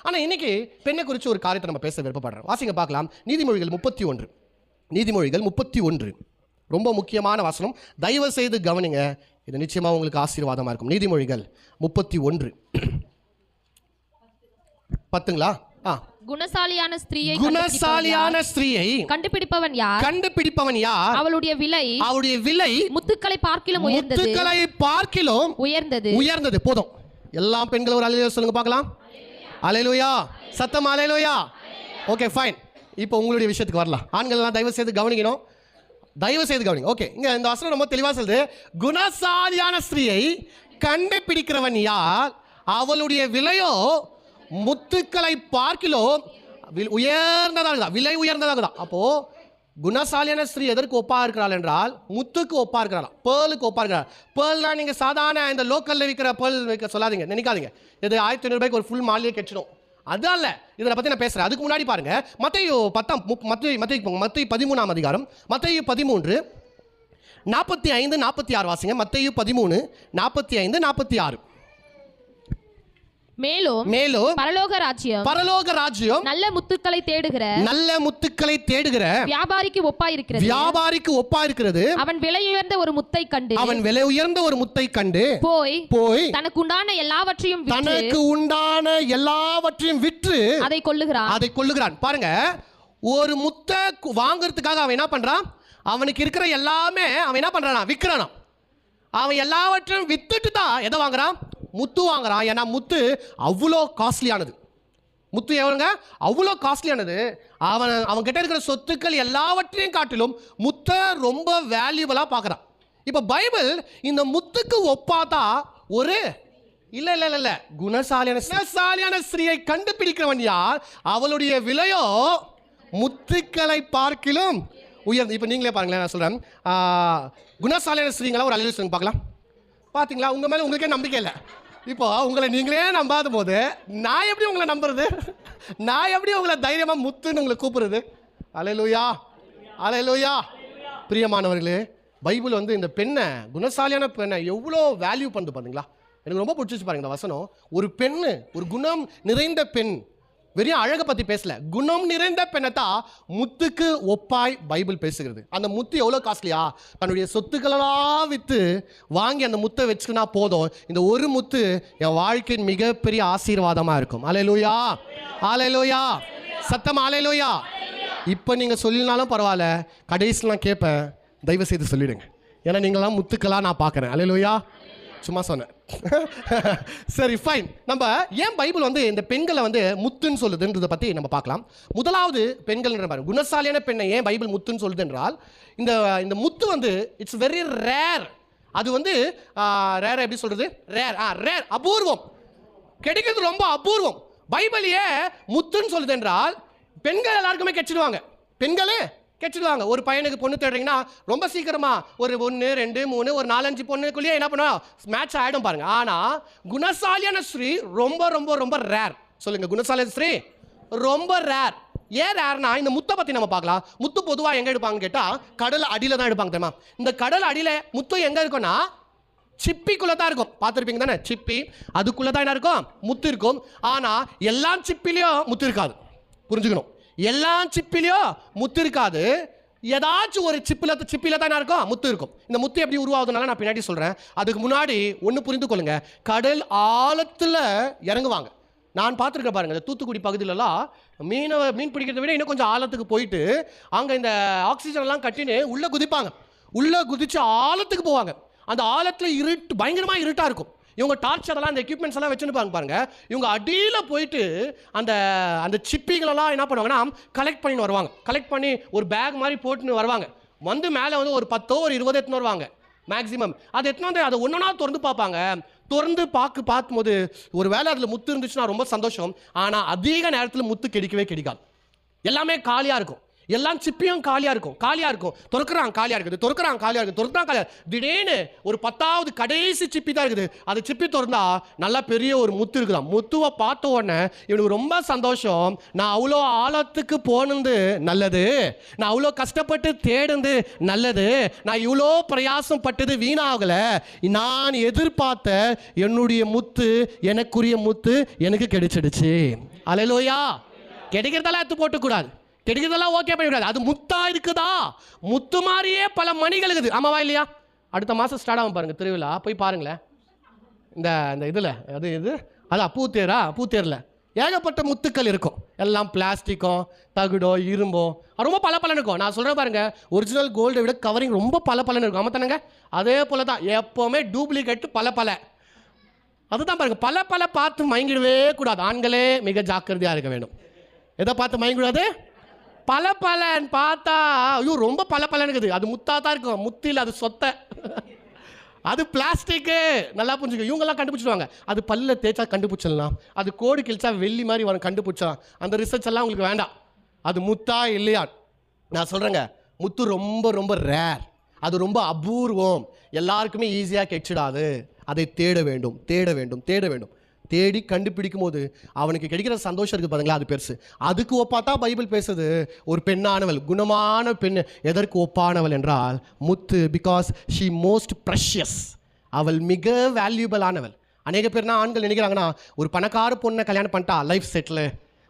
ஆனால் இன்னைக்கு பெண்ணை குறித்து ஒரு காரியத்தை நம்ம பேச விருப்பப்படுறோம். வாசிங்க பார்க்கலாம். நீதிமொழிகள் 31. நீதிமொழிகள் 31 ரொம்ப முக்கியமான வசனம். தயவு செய்து கவனிங்க, இது நிச்சயமாக உங்களுக்கு ஆசீர்வாதமாக இருக்கும். நீதிமொழிகள் 31 10ங்களா? குணசாலியான ஸ்திரீயை கண்டுபிடிப்பவன் யார்? அவளுடைய விலை முத்துக்களை பார்க்கிலும் உயர்ந்தது. போதும். எல்லா பெண்களும் ஒரு அல்லேலூயா சொல்லுங்க பார்க்கலாம். அல்லேலூயா, சத்தம் அல்லேலூயா. Okay fine. இப்போ உங்களுடைய விஷயத்துக்கு வரலாம். ஆண்கள் எல்லாம் தயவு செய்து கவனிக்கணும். ஓகே, இங்க இந்த வசனம் ரொம்ப தெளிவா சொல்லுது. குணசாலியான ஸ்திரீயை கண்டுபிடிக்கிறவன் யார்? அவளுடைய விலையோ முத்துக்களை பார்க்கிலும் உயர்ந்ததாக, விலை உயர்ந்ததாக. அப்போ குணசாலியான ஸ்திரீ எதற்கு ஒப்பா இருக்கிறாள் என்றால் முத்துக்கு ஒப்பா இருக்கிறாள், பேர்லுக்கு ஒப்பா இருக்கிறாள். பேர்னா நீங்க சாதாரண இந்த லோக்கல்ல விற்கிற பேர்ல் வைக்க சொல்லாதீங்க, நினைக்காதீங்க. இது 1500 ரூபாய்க்கு ஒரு ஃபுல் மாலையே கெச்சிடும். அதான் இல்லை இதை பற்றி நான் பேசுகிறேன். அதுக்கு முன்னாடி பாருங்க, மத்தேயு 13ஆம் அதிகாரம், மத்தேயு 13 45 46 வாசிங்க. மத்தேயு 13 45 46. மேலும் பரலோக ராஜ்யம் நல்ல முத்துக்களை தேடுகிற வியாபாரிக்கு ஒப்பா இருக்கிறது. அவன் விலை உயர்ந்த ஒரு முத்தை கண்டு போய் தனக்கு உண்டான எல்லாவற்றையும் விற்று அதை கொள்ளுகிறான். பாருங்க, ஒரு முத்தை வாங்குறதுக்காக அவன் என்ன பண்றான்? அவனுக்கு இருக்கிற எல்லாமே அவன் என்ன பண்றான்? விற்கிறான். அவன் எல்லாவற்றையும் வித்துட்டு தான் எதை வாங்குறான்? முத்து வாங்குறான். ஏன்னா முத்து அவ்வளோ காஸ்ட்லியானது. முத்து எவ்வளோங்க? அவ்வளோ காஸ்ட்லியானது. அவன் கிட்ட இருக்கிற சொத்துக்கள் எல்லாவற்றையும் காட்டிலும் முத்தை ரொம்ப வேல்யூபிளாக பார்க்குறான். இப்போ பைபிள் இந்த முத்துக்கு ஒப்பாத்தா ஒரு இல்லை குணசாலியான ஸ்திரீயை கண்டுபிடிக்கிறவன் யார்? அவளுடைய விலையோ முத்துக்களை பார்க்கிலும் உயர்ந்து. இப்போ நீங்களே பாருங்களேன், நான் சொல்கிறேன். குணசாலியான ஸ்திரீங்களா ஒரு அல்லேலூயா பார்க்கலாம். பார்த்தீங்களா? உங்கள் மேலே உங்களுக்கே நம்பிக்கை இல்லை. இப்போ உங்களை நீங்களே நம்பாத போது நான் எப்படி உங்களை நம்புறது? நான் எப்படி உங்களை தைரியமாக முத்துன்னு உங்களை கூப்பிடுறது? அல்லேலூயா. பிரியமானவர்களே, பைபிள் இந்த பெண்ணை, குணசாலியான பெண்ணை எவ்வளோ வேல்யூ பண்ணுது பார்த்தீங்களா? எனக்கு ரொம்ப பிடிச்சிச்சு பாருங்க இந்த வசனம். ஒரு பெண்ணு, ஒரு குணம் நிறைந்த பெண், வெறும் அழகை பற்றி பேசல, குணம் நிறைந்த பெண்ணை தான் முத்துக்கு ஒப்பாய் பைபிள் பேசுகிறது. அந்த முத்து எவ்வளோ காஸ்ட்லியா? தன்னுடைய சொத்துக்களெல்லாம் விற்று வாங்கி அந்த முத்தை வச்சுக்கினா போதும், இந்த ஒரு முத்து என் வாழ்க்கையின் மிகப்பெரிய ஆசீர்வாதமாக இருக்கும். அல்லேலூயா, சத்தம் அல்லேலூயா. இப்போ நீங்கள் சொல்லினாலும் பரவாயில்ல, கடைசியில் நான் கேட்பேன், தயவு செய்து சொல்லிடுங்க. ஏன்னா நீங்களாம் முத்துக்களாக நான் பார்க்குறேன். அல்லேலூயா, சும்மா சொன்னேன். சரி ஃபைன். நம்ம ஏன் பைபிள் இந்த பெண்களை முத்துன்னு சொல்லுதுன்றதை பற்றி நம்ம பார்க்கலாம். முதலாவது பெண்கள் பாருங்க, குணசாலியான பெண்ணை ஏன் பைபிள் முத்துன்னு சொல்லுது என்றால், இந்த முத்து இட்ஸ் வெரி ரேர். அது ரேர் எப்படி சொல்றது? ரேர், அபூர்வம், கிடைக்கிறது ரொம்ப அபூர்வம். பைபிள் ஏன் முத்துன்னு சொல்லுது என்றால், பெண்கள் எல்லாருக்குமே கெச்சிடுவாங்க. ஒரு பையனுக்கு பொண்ணு தேடுறீங்கன்னா ரொம்ப சீக்கிரமா ஒரு 1 2 3 ஒரு 4 5 பொண்ணுக்குள்ளேயே என்ன பண்ணுவோம்? மேட்ச் ஆகிடும் பாருங்க. ஆனால் குணசாலியான ஸ்ரீ ரொம்ப ரொம்ப ரொம்ப ரேர். சொல்லுங்க, குணசாலியான ஸ்ரீ ரொம்ப ரேர். ஏன் ரேர்னா, இந்த முத்தை பற்றி நம்ம பார்க்கலாம். முத்து பொதுவாக எங்கே எடுப்பாங்கன்னு கேட்டால் கடல் அடியில் தான் எடுப்பாங்க தெரியுமா? இந்த கடல் அடியில் முத்து எங்கே இருக்குன்னா சிப்பிக்குள்ளே தான் இருக்கும். பார்த்துருப்பீங்க தானே? சிப்பி, அதுக்குள்ளே தான் என்ன இருக்கும்? முத்து இருக்கும். ஆனால் எல்லா சிப்பிலையும் முத்து இருக்காது, புரிஞ்சுக்கணும். எல்லா சிப்பிலையும் முத்து இருக்காது. ஏதாச்சும் ஒரு சிப்பில தான் இருக்கும் முத்து இருக்கும். இந்த முத்து எப்படி உருவாகுதுனால நான் பின்னாடி சொல்கிறேன். அதுக்கு முன்னாடி ஒன்று புரிந்து கொள்ளுங்க, கடல் ஆழத்தில் இறங்குவாங்க. நான் பார்த்துருக்கேன் பாருங்கள், இந்த தூத்துக்குடி பகுதியிலலாம் மீன் பிடிக்கிறத விட இன்னும் கொஞ்சம் ஆழத்துக்கு போயிட்டு அங்கே இந்த ஆக்சிஜன்லாம் கட்டின்னு உள்ளே குதிப்பாங்க. உள்ளே குதிச்சு ஆழத்துக்கு போவாங்க. அந்த ஆழத்தில் பயங்கரமாக இருட்டாக இருக்கும். இவங்க டார்ச் அதெல்லாம் அந்த எக்யூப்மெண்ட்ஸ் எல்லாம் வச்சுருப்பாங்க பாருங்க. இவங்க அடியில் போயிட்டு அந்த சிப்பிகளெல்லாம் என்ன பண்ணுவாங்கன்னா கலெக்ட் பண்ணின்னு வருவாங்க. கலெக்ட் பண்ணி ஒரு பேக் மாதிரி போட்டுன்னு வருவாங்க. மேலே ஒரு 10 ஒரு 20 எடுத்துன்னு வருவாங்க மேக்ஸிமம். அது எடுத்துன்னு அதை ஒன்றா திறந்து பார்ப்பாங்க. திறந்து பார்க்கும்போது ஒரு வேளை அதில் முத்து இருந்துச்சுன்னா ரொம்ப சந்தோஷம். ஆனால் அதிக நேரத்தில் முத்து கிடைக்காது. எல்லாமே காலியாக இருக்கும். எல்லாம் சிப்பியும் காலியாக இருக்கும். திறக்கிறாங்க, காலியாக இருக்குது. திடீர்னு ஒரு 10வது கடைசி சிப்பி தான் இருக்குது. அது சிப்பி திறந்தா நல்லா பெரிய ஒரு முத்து இருக்குதான். முத்துவை பார்த்த உடனே இவனுக்கு ரொம்ப சந்தோஷம். நான் அவ்வளோ ஆழத்துக்கு போனது நல்லது, நான் அவ்வளோ கஷ்டப்பட்டு தேடுந்து நல்லது, நான் இவ்வளோ பிரயாசம் பட்டது வீணாகலை, நான் எதிர்பார்த்த என்னுடைய முத்து, எனக்குரிய முத்து எனக்கு கிடைச்சிடுச்சு. அல்லேலூயா. கிடைக்கிறதெல்லாம் எடுத்து போட்டுக்கூடாது, கிடைக்கிறதெல்லாம் ஓகே பண்ணிக்கூடாது. அது முத்தா இருக்குதா, முத்து மாதிரியே பல மணிகள் இருக்குது. ஆமாவா இல்லையா? அடுத்த மாதம் ஸ்டார்ட் ஆகும் பாருங்கள் திருவிழா, போய் பாருங்களேன். இந்த இந்த இதில் அதான் பூத்தேரில் ஏகப்பட்ட முத்துக்கள் இருக்கும். எல்லாம் பிளாஸ்டிக்கும் தகுடோ இரும்போ, ரொம்ப பல பலன் இருக்கும். நான் சொல்கிறேன் பாருங்கள், ஒரிஜினல் கோல்டை விட கவரிங் ரொம்ப பல பலன் இருக்கும். ஆமாம் தானேங்க? அதே போல் தான் எப்போவுமே டூப்ளிகேட்டு பல அதுதான் பாருங்கள். பல பார்த்து மயங்கிடவே கூடாது. ஆண்களே மிக ஜாக்கிரதையாக இருக்க வேண்டும். எதை பார்த்து மயங்கிடாது? பலன்னு பார்த்தா ஐயோ ரொம்ப பலன்னு இருக்குது, அது முத்தாக தான் இருக்கும். முத்து இல்லை, அது சொத்தை, அது பிளாஸ்டிக்கு. நல்லா புரிஞ்சுக்க. இவங்கெல்லாம் கண்டுபிடிச்சிடுவாங்க. அது பல்ல தேய்ச்சா கண்டுபிடிச்சிடலாம், அது கோடு கிழிச்சா வெள்ளி மாதிரி வரும் கண்டுபிடிச்சலாம். அந்த ரிசர்ச் எல்லாம் உங்களுக்கு வேண்டாம். அது முத்தா இல்லையா? நான் சொல்கிறேங்க, முத்து ரொம்ப ரேர், அது ரொம்ப அபூர்வம், எல்லாருக்குமே ஈஸியாக கிடைச்சிடாது. அதை தேட வேண்டும். தேடி கண்டுபிடிக்கும் போது அவனுக்கு கிடைக்கிற சந்தோஷம் இருக்குது பாருங்களா, அது பெருசு. அதுக்கு ஒப்பாத்தா பைபிள் பேசுது. ஒரு பெண்ணானவள், குணமான பெண் எதற்கு ஒப்பானவள் என்றால் முத்து. பிகாஸ் ஷீ மோஸ்ட் ப்ரெஷியஸ், அவள் மிக வேல்யூபிள் ஆனவள். அநேக பேர்னா ஆண்கள் நினைக்கிறாங்கன்னா, ஒரு பணக்கார பொண்ணை கல்யாணம் பண்ணிட்டா லைஃப் செட்டில்,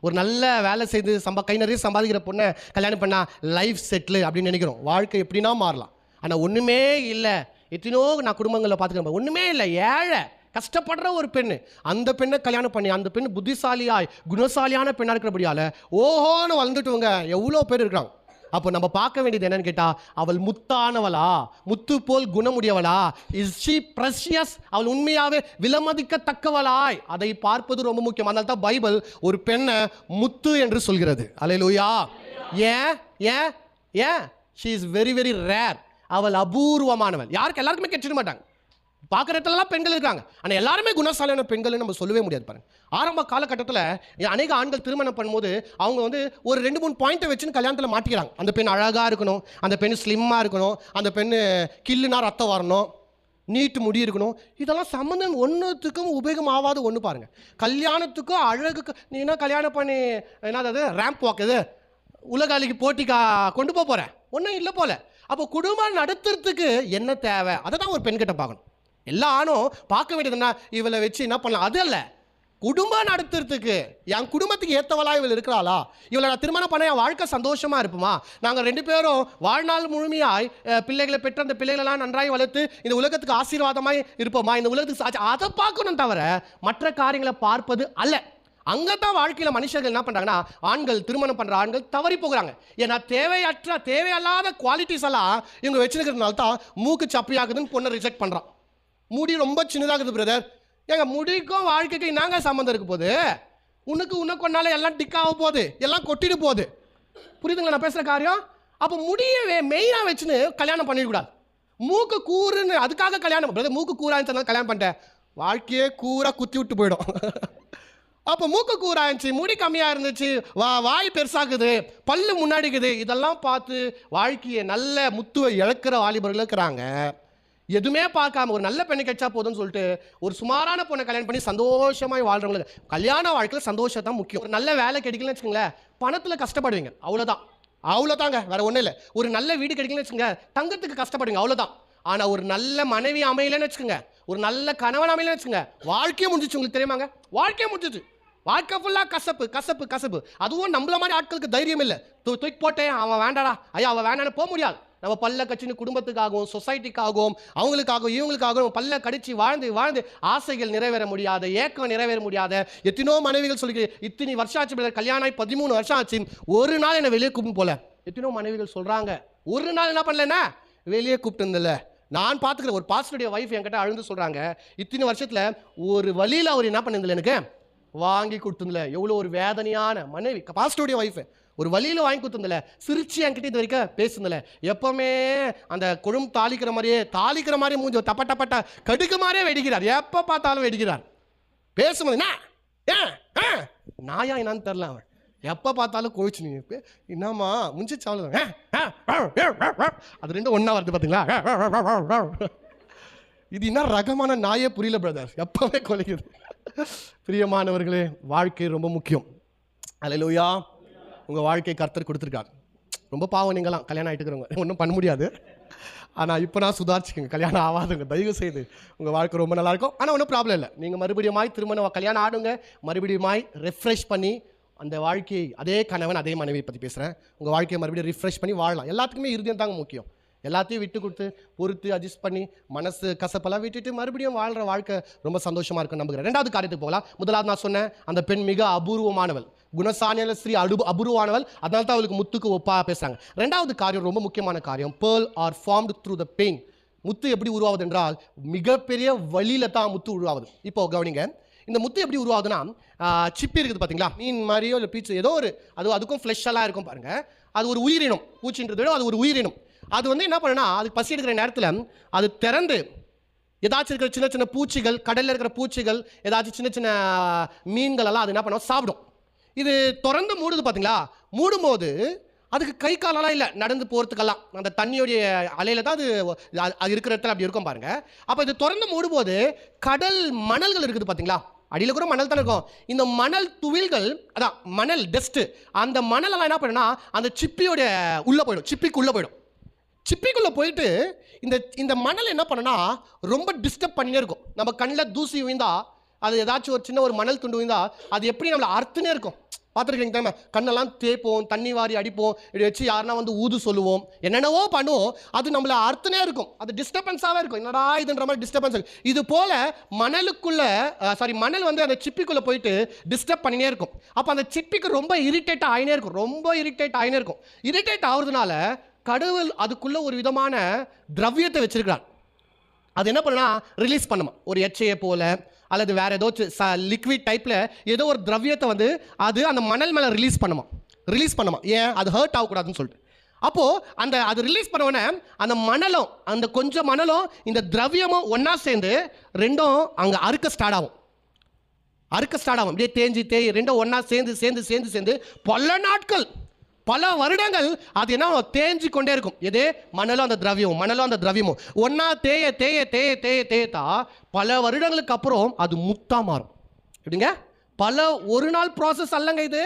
ஒரு நல்ல வேலை செய்து கை நிறைய சம்பாதிக்கிற பொண்ணை கல்யாணம் பண்ணால் லைஃப் செட்டில் அப்படின்னு நினைக்கிறோம். வாழ்க்கை எப்படின்னா மாறலாம். ஆனால் ஒன்றுமே இல்லை. எத்தனோ நான் குடும்பங்களில் பார்த்துக்கிறேன், ஒன்றுமே இல்லை, ஏழை கஷ்டப்படுற ஒரு பெண்ணு. அந்த பெண்ணை கல்யாணம் பண்ணி அந்த பெண் புத்திசாலியாய் குணசாலியான பெண்ணாக இருக்கிறபடியால் ஓஹோன்னு வளர்ந்துட்டுவங்க எவ்வளோ பேர் இருக்கிறாங்க. அப்போ நம்ம பார்க்க வேண்டியது என்னன்னு கேட்டால், அவள் முத்தானவளா, முத்து போல் குணமுடையவளா, இஸ் ஷீ ப்ரெஷியஸ், அவள் உண்மையாகவே விலமதிக்கத்தக்கவளாய், அதை பார்ப்பது ரொம்ப முக்கியம். அதனால தான் பைபிள் ஒரு பெண்ணை முத்து என்று சொல்கிறது. அல்லேலூயா. ஏன் ஷீ இஸ் வெரி ரேர், அவள் அபூர்வமானவள். எல்லாருக்குமே கிடைச்சிட மாட்டாங்க. பார்க்குற இடத்துலலாம் பெண்கள் இருக்காங்க, ஆனால் எல்லாருமே குணசாலியான பெண்கள்னு நம்ம சொல்லவே முடியாது பாருங்க. ஆரம்ப காலகட்டத்தில் அநேக ஆண்கள் திருமணம் பண்ணும்போது அவங்க ஒரு 2-3 பாயிண்ட்டை வச்சுன்னு கல்யாணத்தில் மாட்டிக்கிறாங்க. அந்த பெண் அழகாக இருக்கணும், அந்த பெண் ஸ்லிம்மாக இருக்கணும், அந்த பெண் கில்லுனா ரத்தம் வரணும், நீட்டு முடி இருக்கணும். இதெல்லாம் சம்மந்தம் ஒன்றுத்துக்கும் உபயோகம் ஆகாத ஒன்று பாருங்கள். கல்யாணத்துக்கும் அழகுக்கு நீ என்ன கல்யாணம் பண்ணி என்னது ரேம்ப் வாக், இது உலக அழகி போட்டிக்கா கொண்டு போகிறேன், ஒன்றும் இல்லை போல. அப்போ குடும்பம் நடத்துறதுக்கு என்ன தேவை, அதை தான் ஒரு பெண்கிட்ட பார்க்கணும். எல்லா ஆணும் பார்க்க வேண்டியதுன்னா இவளை வச்சு என்ன பண்ணலாம், அது அல்ல. குடும்பம் நடத்துறதுக்கு என் குடும்பத்துக்கு ஏற்றவளா இவள் இருக்கிறாளா, இவளை நான் திருமணம் பண்ண என் வாழ்க்கை சந்தோஷமாக இருப்புமா, நாங்கள் 2 பேரும் வாழ்நாள் முழுமையாய் பிள்ளைகளை பெற்ற அந்த பிள்ளைகளெல்லாம் நன்றாய் வளர்த்து இந்த உலகத்துக்கு ஆசீர்வாதமாய் இருப்போமா, இந்த உலகத்துக்கு அதை பார்க்கணும் தவிர மற்ற காரியங்களை பார்ப்பது அல்ல. அங்கே தான் வாழ்க்கையில் மனுஷர்கள் என்ன பண்ணுறாங்கன்னா, ஆண்கள் திருமணம் பண்ணுற ஆண்கள் தவறி போகிறாங்க. ஏன்னா தேவையல்லாத குவாலிட்டிஸ் எல்லாம் இவங்க வச்சுருக்கிறதுனால தான் மூக்கு சப்பியாகுதுன்னு பொண்ணை ரிஜெக்ட் பண்ணுறான். முடி ரொம்ப சின்னதாகுது பிரதர், எங்கள் முடிக்கும் வாழ்க்கைக்கு என்னங்க சம்மந்தம் இருக்க போகுது, உனக்கு ஒன்னால எல்லாம் டிக்காக போகுது, எல்லாம் கொட்டிட்டு போகுது. புரியுதுங்களா நான் பேசுகிற காரியம்? அப்போ முடியவே மெயினாக வச்சுன்னு கல்யாணம் பண்ணிடக்கூடாது. மூக்கு கூறுன்னு அதுக்காக கல்யாணம் பிரதர், மூக்கு கூறான்னு கல்யாணம் பண்ணிட்டேன், வாழ்க்கையே கூறா குத்தி விட்டு போயிடும். அப்போ மூக்கு கூறாயிருந்துச்சு, முடி கம்மியாக இருந்துச்சு, வாய் பெருசாகுது, பல்லு முன்னாடிக்குது, இதெல்லாம் பார்த்து வாழ்க்கையை நல்ல முத்துவை இழக்கிற வாலிபர்கள் இருக்கிறாங்க. எதுவுமே பார்க்காம ஒரு நல்ல பெண்ணை கிடைச்சா போதும்னு சொல்லிட்டு ஒரு சுமாரான பொண்ணை கல்யாணம் பண்ணி சந்தோஷமாக வாழ்கிறவங்களுக்கு கல்யாண வாழ்க்கையில் சந்தோஷம் தான் முக்கியம். ஒரு நல்ல வேலை கிடைக்கலன்னு வச்சுக்கோங்களேன், பணத்தில் கஷ்டப்படுவீங்க, அவ்வளோதாங்க, வேற ஒன்றும் இல்லை. ஒரு நல்ல வீடு கிடைக்கலன்னு வச்சுக்கோங்க, தங்கத்துக்கு கஷ்டப்படுவீங்க, அவ்வளோதான். ஆனால் ஒரு நல்ல மனைவி அமையலன்னு வச்சுக்கோங்க, ஒரு நல்ல கணவன் அமையலன்னு வச்சுக்கோங்க, வாழ்க்கையே முடிஞ்சிச்சு. உங்களுக்கு தெரியுமாங்க, வாழ்க்கையே முடிஞ்சிச்சு. வாழ்க்கை ஃபுல்லாக கசப்பு. அதுவும் நம்மள மாதிரி ஆட்களுக்கு தைரியம் இல்லை. தூக்கி போட்டேன், அவன் வேண்டாடா, ஐயா அவன் வேண்டான்னு போக முடியாது. நம்ம பல்ல கட்சின்னு குடும்பத்துக்காகவும் சொசைட்டிக்காகவும் அவங்களுக்காகவும் இவங்களுக்காகவும் பல்ல கடிச்சு வாழ்ந்து ஆசைகள் நிறைவேற முடியாத, ஏக்கம் நிறைவேற முடியாத எத்தனோ மனைவிகள் சொல்லிக்கிறேன். இத்தனை வருஷம் ஆச்சு கல்யாணம் ஆகி 13 வருஷம் ஆச்சு, ஒரு நாள் என்னை வெளியே கூப்பிட்டு போல. எத்தனோ மனைவிகள் சொல்கிறாங்க, ஒரு நாள் என்ன பண்ணலன்னா வெளியே கூப்பிட்டு இருந்தில்ல. நான் பார்த்துக்கிறேன், ஒரு பாஸ்டருடைய ஒய்ஃப் என்கிட்ட அழுந்து சொல்கிறாங்க, இத்தனை வருஷத்தில் ஒரு வழியில் அவர் என்ன பண்ணியிருந்தில்ல, எனக்கு வாங்கி கொடுத்துருந்தில்ல. எவ்வளோ ஒரு வேதனையான மனைவி, பாஸ்டருடைய ஒய்ஃபு ஒரு வழியில் வாங்கி கொடுத்துருந்தில்ல, சிரிச்சு என்கிட்ட இது வரைக்கும் பேசுந்தில்ல. எப்போவுமே அந்த கொழும் தாளிக்கிற மாதிரியே மூஞ்சி தப்பட்ட கடுக்கு மாதிரியே வெடிக்கிறார், எப்போ பார்த்தாலும் வெடிக்கிறார். பேசும்போது நாயா என்னான்னு தெரில, அவன் எப்போ பார்த்தாலும் கோழிச்சு நீ என்னம்மா முடிஞ்சிச்சு அவ்வளோ, அது 2 ஒன்றா வருது பார்த்தீங்களா. இது என்ன ரகமான நாயே புரியல பிரதர், எப்போவே கொலைக்குது. பிரியமானவர்களே, வாழ்க்கை ரொம்ப முக்கியம். அல்லேலூயா. உங்கள் வாழ்க்கை கர்த்தர் கொடுத்துருக்காரு. ரொம்ப பாவம் நீங்களாம் கல்யாணம் ஆகிட்டு இருக்கிறவங்க, ஒன்றும் பண்ண முடியாது. ஆனால் இப்போ நான் சுதாரிச்சுக்கோங்க, கல்யாணம் ஆகாதுங்க, தயவு செய்து. உங்கள் வாழ்க்கை ரொம்ப நல்லாயிருக்கும். ஆனால் ஒன்றும் ப்ராப்ளம் இல்லை. நீங்கள் மறுபடியுமாய் திருமணம் கல்யாணம் ஆடுங்க, மறுபடியுமாய் ரெஃப்ரெஷ் பண்ணி அந்த வாழ்க்கையை, அதே கணவன் அதே மனைவியை பற்றி பேசுகிறேன், உங்கள் வாழ்க்கையை மறுபடியும் ரிஃப்ரெஷ் பண்ணி வாழலாம். எல்லாத்துக்குமே இருதயம் தாங்க முக்கியம். எல்லாத்தையும் விட்டு கொடுத்து பொறுத்து அட்ஜஸ்ட் பண்ணி மனசு கசப்பெல்லாம் விட்டுட்டு மறுபடியும் வாழ்கிற வாழ்க்கை ரொம்ப சந்தோஷமாக இருக்குன்னு நம்புகிறேன். ரெண்டாவது காரியத்துக்கு போகலாம். முதலாவது நான் சொன்னேன், அந்த பெண் மிக அபூர்வமானவள், குணசாலியான ஸ்திரீ, அபூர்வமானவள், அதனால தான் அவளுக்கு முத்துக்கு ஒப்பா பேசுகிறாங்க. ரெண்டாவது காரியம் ரொம்ப முக்கியமான காரியம், pearl are formed through the pain. முத்து எப்படி உருவாகுது என்றால் மிகப்பெரிய வழியில் தான் முத்து உருவாகுது. இப்போ கவனிங்க, இந்த முத்து எப்படி உருவாகுதுன்னா, சிப்பி இருக்குது பார்த்தீங்களா, மீன் மாதிரியோ இல்லை பீச்சு ஏதோ ஒரு, அதுக்கும் ஃப்ளெஷ்ஷெல்லாம் இருக்கும் பாருங்கள். அது ஒரு உயிரினம், பூச்சின்றதை விட அது ஒரு உயிரினம். அது வந்து என்ன பண்ணுன்னா, அதுக்கு பசி எடுக்கிற நேரத்தில் அது திறந்து ஏதாச்சும் இருக்கிற சின்ன சின்ன பூச்சிகள், கடலில் இருக்கிற பூச்சிகள், ஏதாச்சும் சின்ன சின்ன மீன்கள் எல்லாம் அது என்ன பண்ணும், சாப்பிடும். இது திறந்து மூடுது பார்த்தீங்களா, மூடும்போது அதுக்கு கை காலெல்லாம் இல்லை நடந்து போகிறதுக்கெல்லாம், அந்த தண்ணியோடைய அலையில் தான் அது இருக்கிற இடத்துல அப்படி இருக்கும் பாருங்கள். அப்போ இது திறந்து மூடும்போது கடல் மணல்கள் இருக்குது பார்த்தீங்களா, அடியில் கூட மணல் தானே இருக்கும். இந்த மணல் துவில்கள், அதான் மணல் டஸ்ட்டு, அந்த மணலெல்லாம் என்ன பண்ணுன்னா அந்த சிப்பியோடைய உள்ளே போயிடும், சிப்பிக்குள்ளே போயிடும். சிப்பிக்குள்ளே போயிட்டு இந்த மணல் என்ன பண்ணுன்னா ரொம்ப டிஸ்டர்ப் பண்ணினே இருக்கும். நம்ம கண்ணில் தூசி விழுந்தா, அது ஏதாச்சும் ஒரு சின்ன ஒரு மணல் துண்டு விழுந்தா அது எப்படி நம்மளை அறுத்துனே இருக்கும். பார்த்துருக்கீங்க தானே, கண்ணெல்லாம் தேய்ப்போம், தண்ணி வாரி அடிப்போம், இப்படி வச்சு யாருன்னா வந்து ஊது சொல்லுவோம், என்னென்னவோ பண்ணுவோம், அது நம்மளை அறுத்துனே இருக்கும், அது டிஸ்டர்பன்ஸாகவே இருக்கும். என்னடா இதுன்ற மாதிரி டிஸ்டர்பன்ஸ் இருக்கும். இது போல் மணல் வந்து அந்த சிப்பிக்குள்ளே போயிட்டு டிஸ்டர்ப் பண்ணினே இருக்கும். அப்போ அந்த சிப்பிக்கு ரொம்ப இரிட்டேட் ஆகினே இருக்கும். இரிட்டேட் ஆகுறதுனால கடவுள் அதுக்குள்ளே ஒரு விதமான திரவியத்தை வச்சிருக்கிறார். அது என்ன பண்ணுன்னா ரிலீஸ் பண்ணுமா, ஒரு எச்சையை போல அல்லது வேறு ஏதோ லிக்விட் டைப்பில் ஏதோ ஒரு திரவியத்தை வந்து அது அந்த மணல் மேலே ரிலீஸ் பண்ணுமா. ஏன், அது ஹர்ட் ஆகக்கூடாதுன்னு சொல்லிட்டு. அப்போது அது ரிலீஸ் பண்ண அந்த மணலும், அந்த கொஞ்சம் மணலும் இந்த திரவியமும் ஒன்றா சேர்ந்து ரெண்டும் அங்கே அறுக்க ஸ்டார்ட் ஆகும். அப்படியே தேஞ்சி ரெண்டும் ஒன்றா சேர்ந்து பல நாட்கள், பல வருடங்கள் அது என்ன தேஞ்சு கொண்டே இருக்கும். எது, மணலும் அந்த திரவியமும் ஒன்றா தேயத்தா பல வருடங்களுக்கு அப்புறம் அது முத்தா மாறும். எப்படிங்க, ஒரு நாள் ப்ராசஸ் அல்லங்க இது,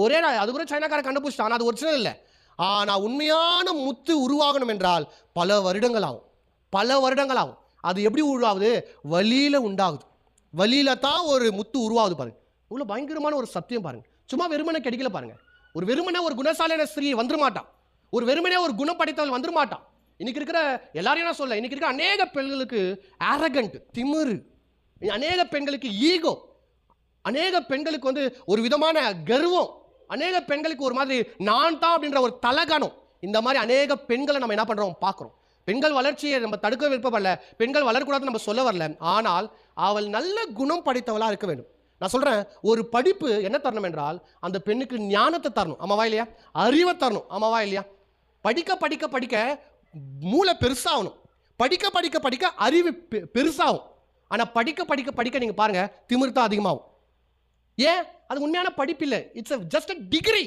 ஒரே நாள். அது கூட சைனாக்கார கண்டுபிடிச்சிட்டான், ஆனால் அது ஒரிஜினல் இல்லை. ஆனால் உண்மையான முத்து உருவாகணும் என்றால் பல வருடங்கள் ஆகும். அது எப்படி உருவாகுது, வலியில் உண்டாகுது. வலியில் தான் ஒரு முத்து உருவாகுது பாருங்க. இவ்வளோ பயங்கரமான ஒரு சத்தியம் பாருங்க. சும்மா வெறுமனை கிடைக்கல பாருங்க. ஒரு வெறுமனே ஒரு குணசாலியான ஸ்திரீ வந்துட மாட்டான், ஒரு வெறுமனே ஒரு குணம் படைத்தவள் வந்துட மாட்டான். இன்னைக்கு இருக்கிற எல்லாரையும் நான் சொல்ல, இன்னைக்கு இருக்கிற அநேக பெண்களுக்கு அரகண்ட், திமிரு, அநேக பெண்களுக்கு ஈகோ, அநேக பெண்களுக்கு வந்து ஒரு விதமான கர்வம், அநேக பெண்களுக்கு ஒரு மாதிரி நான் தான் அப்படின்ற ஒரு தலகானம். இந்த மாதிரி அநேக பெண்களை நம்ம என்ன பண்ணுறோம், பார்க்குறோம். பெண்கள் வளர்ச்சியை நம்ம தடுக்க விருப்பப்படல, பெண்கள் வளரக்கூடாதுன்னு நம்ம சொல்ல வரல. ஆனால் அவள் நல்ல குணம் படைத்தவளாக இருக்க வேண்டும். நான் சொல்கிறேன், ஒரு படிப்பு என்ன தரணும் என்றால் அந்த பெண்ணுக்கு ஞானத்தை தரணும், ஆமாவா இல்லையா, அறிவை தரணும், ஆமாவா இல்லையா. படிக்க மூளை பெருசாகணும், படிக்க அறிவு பெருசாகும். ஆனால் படிக்க நீங்கள் பாருங்கள், திமிர்தான் அதிகமாகும். ஏன், அது உண்மையான படிப்பு இல்லை, இட்ஸ் ஜஸ்ட் அ டிகிரி.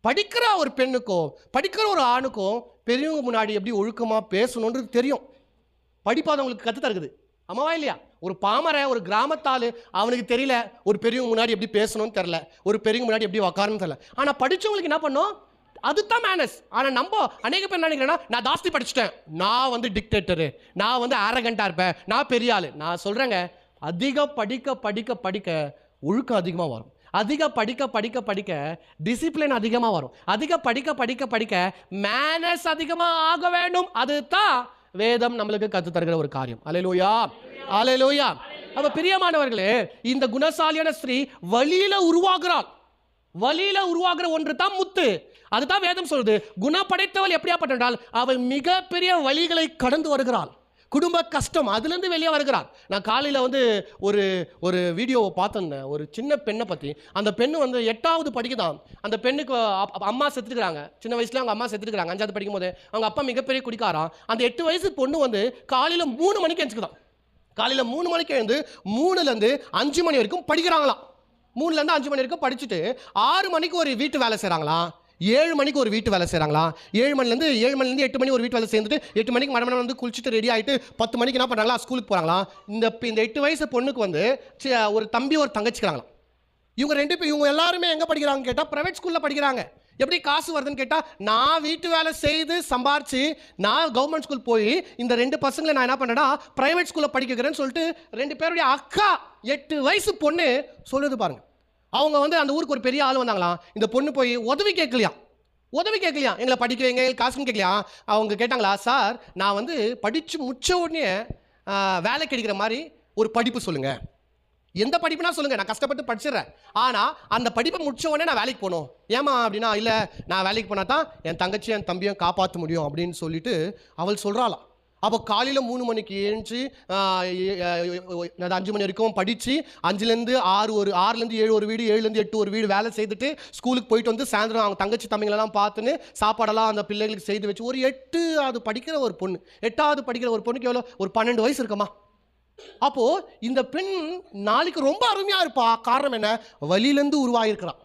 படிக்கிற ஒரு பெண்ணுக்கும் படிக்கிற ஒரு ஆணுக்கும் பெரியவங்க முன்னாடி எப்படி ஒழுக்கமாக பேசணுன்றது தெரியும். படிப்பாதவங்களுக்கு கற்று தருக்குது, ஆமாவா இல்லையா. ஒரு பாமர, ஒரு கிராமத்தால், அவனுக்கு தெரியல ஒரு பெரியவங்க முன்னாடி எப்படி பேசணும்னு தெரில, ஒரு பெரியவங்க முன்னாடி எப்படி உக்காரணும்னு தெரில. ஆனால் படித்தவங்களுக்கு என்ன பண்ணோம், அதுதான் மேனஸ். ஆனால் நம்ம அநேக பேர் நினைக்கிறேன்னா, நான் ஜாஸ்தி படிச்சுட்டேன், நான் வந்து டிக்டேட்டரு, நான் வந்து அரகண்டாக இருப்பேன், நான் பெரிய ஆள். நான் சொல்கிறேங்க, அதிகம் படிக்க ஒழுக்கம் அதிகமாக வரும். அதிக படிக்க டிசிப்ளின் அதிகமாக வரும். அதிக படிக்க மேனஸ் அதிகமாக ஆக வேண்டும். அதுதான் வேதம் நம்மளுக்கு கற்று தருகிற ஒரு காரியம். அல்லேலூயா. அப்ப பிரியமானவர்களே, இந்த குணசாலியான ஸ்திரீ வழியில உருவாகிற ஒன்று தான் முத்து. அதுதான் வேதம் சொல்லுது. குணப்படைத்தவள் எப்படியாப்பட்டால் அவள் மிகப்பெரிய வழிகளை கடந்து வருகிறாள். குடும்ப கஷ்டம், அதுலேருந்து வெளியே வருகிறார். நான் காலையில் வந்து ஒரு வீடியோவை பார்த்துருந்தேன், ஒரு சின்ன பெண்ணை பற்றி. அந்த பெண்ணு வந்து 8வது படிக்குதான். அந்த பெண்ணுக்கு அம்மா செத்துருக்குறாங்க, சின்ன வயசுல அவங்க அம்மா செத்துருக்குறாங்க. 5வது படிக்கும் போது அவங்க அப்பா மிகப்பெரிய குடிக்காராம். அந்த 8 வயசு பொண்ணு வந்து காலையில் 3 மணிக்கு எழுந்துக்குதான். காலையில் 3 மணிக்கு எழுந்து 3லேருந்து 5 மணி வரைக்கும் படிக்கிறாங்களாம். 3லேருந்து 5 மணி வரைக்கும் படிச்சுட்டு 6 மணிக்கு ஒரு வீட்டு வேலை செய்கிறாங்களாம். 7 மணிக்கு ஒரு வீட்டு வேலை செய்கிறாங்களா. 7 மணிலேருந்து 8 மணி ஒரு வீட்டு வேலை சேர்ந்துட்டு 8 மணிக்கு மணி வந்து குளிச்சுட்டு ரெடி ஆகிட்டு 10 மணிக்கு என்ன பண்ணுறாங்களா, ஸ்கூலுக்கு போகிறாங்களா. இந்த 8 வயசு பொண்ணுக்கு வந்து ஒரு தம்பி ஒரு தங்கச்சிக்கிறாங்களாம். இவங்க 2 பேர், இவங்க எல்லாருமே எங்கே படிக்கிறாங்க கேட்டால் ப்ரைவேட் ஸ்கூலில் படிக்கிறாங்க. எப்படி காசு வருதுன்னு கேட்டால், நான் வீட்டு வேலை செய்து சம்பாரிச்சு நான் கவர்மெண்ட் ஸ்கூல் போய் இந்த 2 பசங்களை நான் என்ன பண்ணேன்னா ப்ரைவேட் ஸ்கூலில் படிக்க வைக்கிறேன்னு சொல்லிட்டு 2 பேருடைய அக்கா 8 வயசு பொண்ணு சொல்லுது பாருங்க. அவங்க வந்து அந்த ஊருக்கு ஒரு பெரிய ஆள் வந்தாங்களாம். இந்த பொண்ணு போய் உதவி கேட்கலையா, எங்களை படிக்க வைங்க, காசுன்னு கேட்கலையா. அவங்க கேட்டாங்களா, சார் நான் வந்து படித்து முடிச்ச உடனே வேலை கிடைக்கிற மாதிரி ஒரு படிப்பு சொல்லுங்கள், எந்த படிப்புனா சொல்லுங்கள், நான் கஷ்டப்பட்டு படிச்சிடறேன், ஆனால் அந்த படிப்பை முடிச்ச உடனே நான் வேலைக்கு போகணும். ஏமா அப்படின்னா, இல்லை நான் வேலைக்கு போனால் தான் என் தங்கச்சி என் தம்பியும் காப்பாற்ற முடியும் அப்படின்னு சொல்லிட்டு அவள் சொல்கிறாளாம். அப்போ காலையில் 3 மணிக்கு எழுந்துச்சு 5 மணி வரைக்கும் படித்து 5லேருந்து 6 6லேருந்து 7 ஒரு வீடு, 7லேருந்து 8 ஒரு வீடு வேலை செய்துட்டு ஸ்கூலுக்கு போயிட்டு வந்து சாயந்தரம் அவங்க தங்கச்சி தம்பிங்களெல்லாம் பார்த்துன்னு சாப்பாடெல்லாம் அந்த பிள்ளைகளுக்கு செய்து வச்சு ஒரு 8வது படிக்கிற ஒரு பொண்ணு, 8வது படிக்கிற ஒரு பொண்ணுக்கு எவ்வளோ, ஒரு 12 வயசு இருக்குமா. அப்போது இந்த பெண் நாளைக்கு ரொம்ப அருமையாக இருப்பா. காரணம் என்ன, வலியிலேருந்து உருவாகிருக்கிறான்.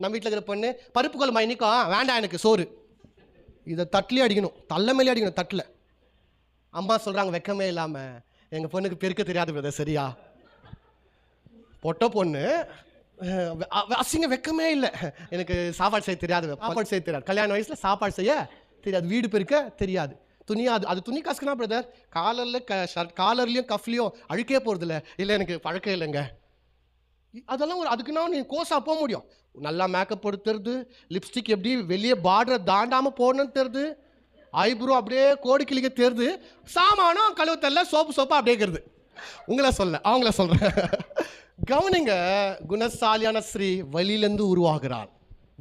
நம்ம வீட்டில் இருக்கிற பொண்ணு பருப்பு குழம்பு இன்னைக்கும் வேண்டாம் எனக்கு சோறு, இதை தட்டிலே அடிக்கணும், தள்ள மேலே அடிக்கணும் தட்டில். அம்மா சொல்கிறாங்க வெக்கமே இல்லாமல், எங்கள் பொண்ணுக்கு பெருக்க தெரியாது பிரதர், சரியா பொட்ட பொண்ணு அசிங்க வெக்கமே இல்லை, எனக்கு சாப்பாடு செய்ய தெரியாது, கல்யாண வயசில் சாப்பாடு செய்ய தெரியாது, வீடு பெருக்க தெரியாது, துணி அது துணி காசுக்குனா பிரதர் காலர்லேயும் கஃப்லேயும் அழுக்கே போகிறதில்ல, இல்லை எனக்கு பழக்கம் இல்லைங்க. அதெல்லாம் அதுக்குன்னா நீ கோஸாக போக முடியும். நல்லா மேக்கப் போடுறது, லிப்ஸ்டிக் எப்படி வெளியே பார்டரை தாண்டாமல் போடணும்னு தெரியுது, ஐப்ரோ அப்படியே கோடி கிளிக்க தெரியுது, சாமானும் கழுவத்தல்ல சோப்பாக அப்படியே இருக்கிறது. அவங்கள சொல்கிறேன். கவனிங்க, குணசாலியான ஸ்ரீ வலியிலேருந்து உருவாகிறாள்.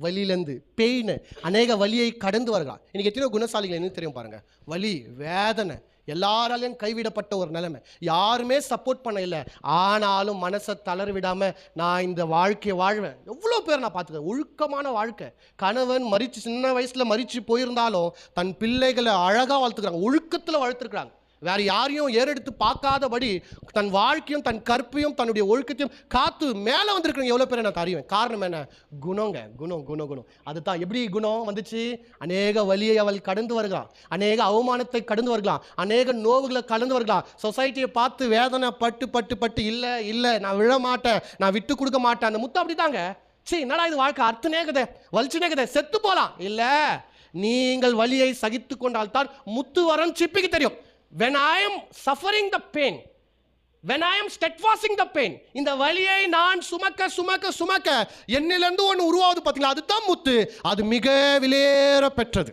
வலியிலேருந்து பெயின், அநேக வலியை கடந்து வருகிறான். இன்றைக்கி எத்தனையோ குணசாலிகள் என்ன தெரியும் பாருங்கள், வலி வேதனை, எல்லாராலையும் கைவிடப்பட்ட ஒரு நிலைமை, யாருமே சப்போர்ட் பண்ண இல்லை, ஆனாலும் மனசை தளர விடாமல் நான் இந்த வாழ்க்கையை வாழ்வேன். எவ்வளோ பேர் நான் பார்த்துக்கிறேன், ஒழுக்கமான வாழ்க்கை, கணவன் சின்ன வயசில் மறித்து போயிருந்தாலும் தன் பிள்ளைகளை அழகாக வளர்த்துக்கிறாங்க, ஒழுக்கத்தில் வளர்த்துருக்குறாங்க, வேறு யாரையும் ஏறெடுத்து பார்க்காதபடி தன் வாழ்க்கையும் தன் கற்பையும் தன்னுடைய ஒழுக்கத்தையும் காத்து மேலே வந்திருக்கிறவங்க எவ்வளோ பேரை நான் அறிவேன். காரணம் என்ன, குணம். அதுதான் எப்படி குணம் வந்துச்சு, அநேக வலியை அவள் கடந்து வருகிறான், அநேக அவமானத்தை கடந்து வருகிறான், அநேக நோவுகளை கடந்து வருகிறான், சொசைட்டியை பார்த்து வேதனை பட்டு இல்லை நான் விழ மாட்டேன், நான் விட்டு கொடுக்க மாட்டேன். அந்த முத்து அப்படி தாங்க, என்னடா இது வாழ்க்கை அர்த்தனே கதை, வலிச்சுனே கதை, செத்து போகலாம். இல்லை, நீங்கள் வலியை சகித்து கொண்டால்தான் முத்து வரம் சிப்பிக்கு தெரியும். When I am suffering the pain, when I am steadfasting the pain, இந்த வலியை நான் சுமக்க என்னிலிருந்து ஒன்று உருவாகுது பார்த்தீங்களா, அதுதான் முத்து. அது மிக விலையேற பெற்றது.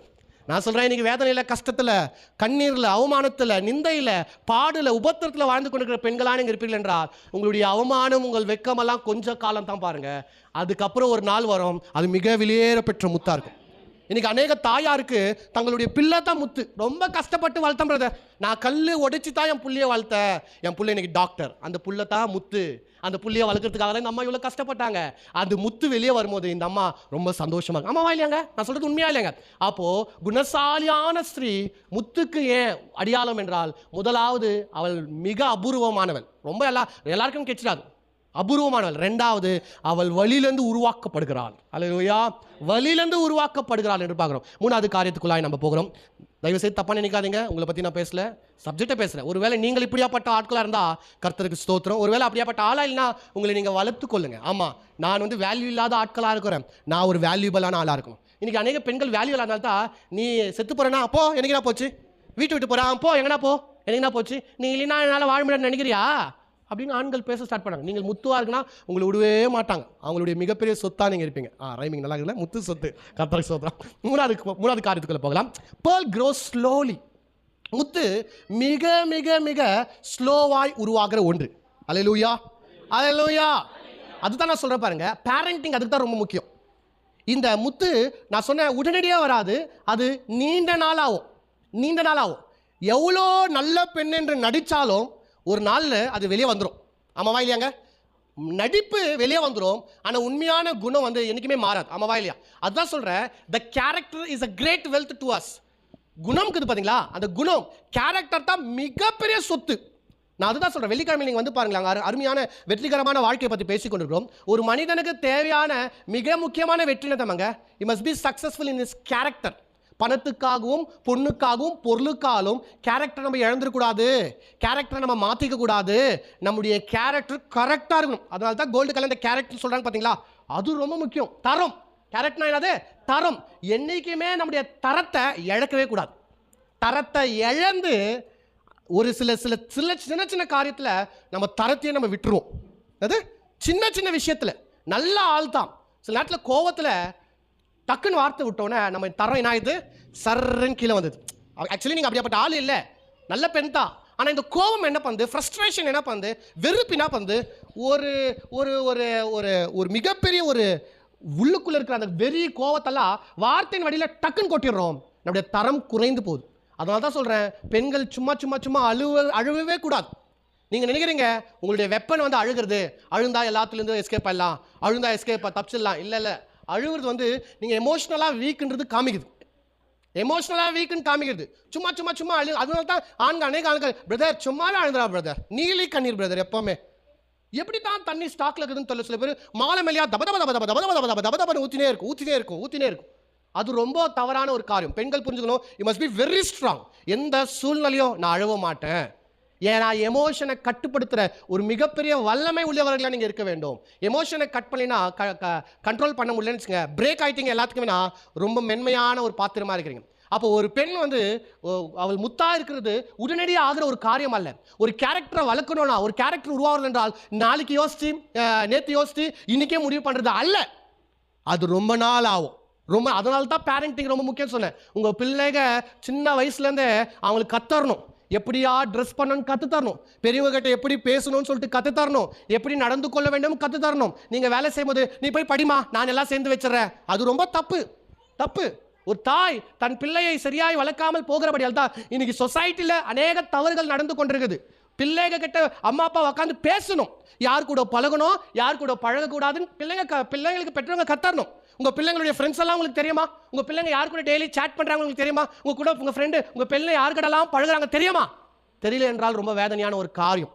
நான் சொல்கிறேன், இன்றைக்கி வேதனையில், கஷ்டத்தில், கண்ணீரில், அவமானத்தில், நிந்தையில், பாடில், உபத்திரத்தில் வாழ்ந்து கொண்டிருக்கிற பெண்களாக நீங்கள் இருப்பீர்கள் என்றால் உங்களுடைய அவமானம், உங்கள் வெக்கமெல்லாம் கொஞ்ச காலம் தான் பாருங்கள், அதுக்கப்புறம் ஒரு நாள் வரும், அது மிக விலையேற பெற்ற முத்தாக இருக்கும். இன்றைக்கி அநேக தாயாருக்கு தங்களுடைய பிள்ளை தான் முத்து. ரொம்ப கஷ்டப்பட்டு வளர்த்தேன் பிரதர், நான் கல் உடைச்சி தான் என் பிள்ளையை வளர்த்தேன், என் பிள்ளை இன்றைக்கி டாக்டர், அந்த பிள்ளை தான் முத்து. அந்த புள்ளியை வளர்க்கறதுக்காக தான் இந்த அம்மா இவ்வளோ கஷ்டப்பட்டாங்க. அது முத்து வெளியே வரும்போது இந்த அம்மா ரொம்ப சந்தோஷமாக, அம்மாவா இல்லையாங்க, நான் சொல்கிறது உண்மையா இல்லைங்க. அப்போது குணசாலியான ஸ்ரீ முத்துக்கு ஏன் அடையாளம் என்றால், முதலாவது அவள் மிக அபூர்வமானவள், ரொம்ப எல்லாருக்கும் கிடைச்சிடாது, அபூர்வமானவள். 2வது அவள் வலியிலிருந்து உருவாக்கப்படுகிறாள். அல்லேலூயா, வலியிலிருந்து உருவாக்கப்படுகிறாள் என்று பார்க்குறோம். 3வது காரியத்துக்குள்ளாய் நம்ம போகிறோம். தயவுசெய்து தப்பாக நினைக்காதீங்க, உங்களை பற்றி நான் பேசல, சப்ஜெக்டை பேசுகிறேன். ஒருவேளை நீங்கள் இப்படியாப்பட்ட ஆட்களாக இருந்தால் கர்த்தருக்கு ஸ்தோத்திரம். ஒருவேளை அப்படியாப்பட்ட ஆளாக இல்லைனா உங்களை நீங்கள் வளர்த்து கொள்ளுங்கள். ஆமாம், நான் வந்து வேல்யூ இல்லாத ஆட்களாக இருக்கிறேன், நான் ஒரு வேல்யூபிளான ஆளாக இருக்கணும். இன்றைக்கி அநேக பெண்கள் வேல்யூ இல்லாதனால தான், நீ செத்து போகிறேன்னா அப்போ எனக்குனா போச்சு, வீட்டு விட்டு போகிறேன் அப்போ எங்கன்னா எனக்குனா போச்சு, நீ இல்லைன்னா என்னால் வாழ முடியாதுன்னு நினைக்கிறியா அப்படின்னு ஆண்கள் பேச ஸ்டார்ட் பண்ணாங்க. நீங்கள் முத்துவாக இருக்குன்னா உங்களை விடவே மாட்டாங்க, அவங்களுடைய மிகப்பெரிய சொத்தாக நீங்கள் இருப்பீங்க. ரைமிங் நல்லா இருக்குல்ல, முத்து சொத்து, கர்த்தருக்கு ஸ்தோத்திரம். 3வது காரியத்துக்குள்ளே போகலாம். pearl grows slowly. முத்து மிக மிக மிக ஸ்லோவாய் உருவாகிற ஒன்று. அல்லேலூயா, அல்லேலூயா. அதுதான் நான் சொல்கிறேன் பாருங்க, பேரண்டிங் அதுக்கு தான் ரொம்ப முக்கியம். இந்த முத்து நான் சொன்ன உடனடியாக வராது, அது நீண்ட நாள் ஆகும். எவ்வளோ நல்ல பெண் என்று நடித்தாலும் ஒரு நாளில் அது வெளியே வந்துடும். ஆமாவா இல்லையாங்க, நடிப்பு வெளியே வந்துடும், ஆனால் உண்மையான குணம் வந்து என்றைக்குமே மாறாது. ஆமாவா இல்லையா, அதுதான் சொல்கிறேன், the character is a great wealth to us. குணம்க்குது பார்த்தீங்களா, அந்த குணம் கேரக்டர் தான் மிகப்பெரிய சொத்து. நான் அதுதான் சொல்கிறேன். வெள்ளிக்கிழமை நீங்கள் வந்து பாருங்களா, அங்கே அருமையான வெற்றிகரமான வாழ்க்கையை பற்றி பேசி கொண்டிருக்கிறோம். ஒரு மனிதனுக்கு தேவையான மிக முக்கியமான வெற்றி என்னதாங்க, he must be successful in his character. பணத்துக்காகவும் பொண்ணுக்காகவும் பொருளுக்காகவும் கேரக்டர் நம்ம இழந்துடக்கூடாது, கேரக்டரை நம்ம மாற்றிக்க கூடாது, நம்முடைய கேரக்டர் கரெக்டாக இருக்கணும். அதனால தான் கோல்டு கலர் இந்த கேரக்டர் சொல்கிறாங்க பார்த்தீங்களா, அது ரொம்ப முக்கியம். தரம், கேரக்டர்னா என்னது? தரம். என்னைக்குமே நம்முடைய தரத்தை இழக்கவே கூடாது. தரத்தை இழந்து ஒரு சில சில சில சின்ன சின்ன காரியத்தில் நம்ம தரத்தையே நம்ம விட்டுருவோம். அது சின்ன சின்ன விஷயத்தில் நல்ல ஆள் தான், சில நேரத்தில் கோவத்தில் டக்குன்னு வார்த்தை விட்டோன்னே நம்ம தரம் என்ன ஆகுது? சர்ன்னு கீழே வந்தது. ஆக்சுவலி நீங்கள் அப்படியாப்பட்ட ஆள் இல்லை, நல்ல பெண் தான். ஆனால் இந்த கோபம் என்ன பண்ணுது? ஃப்ரஸ்ட்ரேஷன் என்ன பண்ணுது? வெறுப்பு என்ன பண்ணுது? ஒரு ஒரு ஒரு ஒரு ஒரு மிகப்பெரிய ஒரு உள்ளுக்குள்ளே இருக்கிற அந்த வெறி கோவத்தெல்லாம் வார்த்தையின் வழியில் டக்குன்னு கொட்டிடுறோம். நம்முடைய தரம் குறைந்து போகுது. அதனால தான் சொல்கிறேன், பெண்கள் சும்மா சும்மா சும்மா அழுவவே கூடாது. நீங்கள் நினைக்கிறீங்க உங்களுடைய வெப்பன் வந்து அழுகிறது, அழுந்தா எல்லாத்துலேருந்து எஸ்கேப் ஆகலாம், அழுந்தா எஸ்கேப் தப்பிச்சிடலாம். இல்லை இல்லை, அழுகிறது வந்து நீங்கள் எமோஷ்னலாக வீக்குன்றது காமிக்குது. எமோஷ்னலாக வீக்குன்னு காமிக்கிறது. சும்மா சும்மா சும்மா அதனால தான் அநேக ஆண்கள் பிரதர் சும்மாவே அழுதுறா பிரதர், நீலி கண்ணீர் பிரதர். எப்போவுமே எப்படி தான் தண்ணி ஸ்டாக்ல இருக்குதுன்னு சொல்ல சில பேர் மாலை மேலையா தப தப தப தப தப தப தப தப தப ஊற்றினே இருக்கும். அது ரொம்ப தவறான ஒரு காரியம். பெண்கள் புரிஞ்சுக்கணும், you must be very strong. எந்த சூழ்நிலையும் நான் அழுவ மாட்டேன். ஏன்னா எமோஷனை கட்டுப்படுத்துகிற ஒரு மிகப்பெரிய வல்லமை உள்ளவர்களாக நீங்கள் இருக்க வேண்டும். எமோஷனை கட் பண்ணினா கண்ட்ரோல் பண்ண முடியலன்னு வச்சுங்க, பிரேக் ஆகிட்டீங்க எல்லாத்துக்குமே. ரொம்ப மென்மையான ஒரு பாத்திரமாக இருக்கிறீங்க. அப்போ ஒரு பெண் வந்து அவள் முத்தா இருக்கிறது உடனடியாக ஆகிற ஒரு காரியம் அல்ல. ஒரு கேரக்டரை வளர்க்கணும்னா, ஒரு கேரக்டர் உருவாகிறது என்றால் நாளைக்கு யோசிச்சு நேற்று யோசிச்சு இன்றைக்கே முடிவு பண்ணுறது அல்ல. அது ரொம்ப நாள் ஆகும். அதனால தான் பேரண்டிங் ரொம்ப முக்கியம் சொன்னேன். உங்கள் பிள்ளைங்க சின்ன வயசுலேருந்தே அவங்களுக்கு கற்றுத்தரணும். எப்படியா ட்ரெஸ் பண்ணணும்னு கற்றுத்தரணும், பெரியவங்ககிட்ட எப்படி பேசணும்னு சொல்லிட்டு கற்றுத்தரணும், எப்படி நடந்து கொள்ள வேண்டும் கற்றுத்தரணும். நீங்கள் வேலை செய்யும்போது நீ போய் படிமா, நான் எல்லாம் சேர்ந்து வச்சிடறேன், அது ரொம்ப தப்பு. ஒரு தாய் தன் பிள்ளையை சரியாய் வளர்க்காமல் போகிறபடியால் தான் இன்னைக்கு சொசைட்டியில் அநேக தவறுகள் நடந்து கொண்டிருக்குது. பிள்ளைங்க கிட்ட அம்மா அப்பா உட்காந்து பேசணும், யார் கூட பழகணும், யார் கூட பழகக்கூடாதுன்னு பிள்ளைங்களுக்கு பெற்றவங்க கத்தரணும். உங்கள் பிள்ளைங்களுடைய ஃப்ரெண்ட்ஸ் எல்லாம் உங்களுக்கு தெரியுமா? உங்கள் பிள்ளைங்க யார் கூட டெய்லி சேட் பண்ணுறாங்க உங்களுக்கு தெரியுமா? உங்கள் ஃப்ரெண்டு உங்கள் பிள்ளை யார் கூடலாம் பழகுறாங்க தெரியுமா? தெரியல என்றால் ரொம்ப வேதனையான ஒரு காரியம்.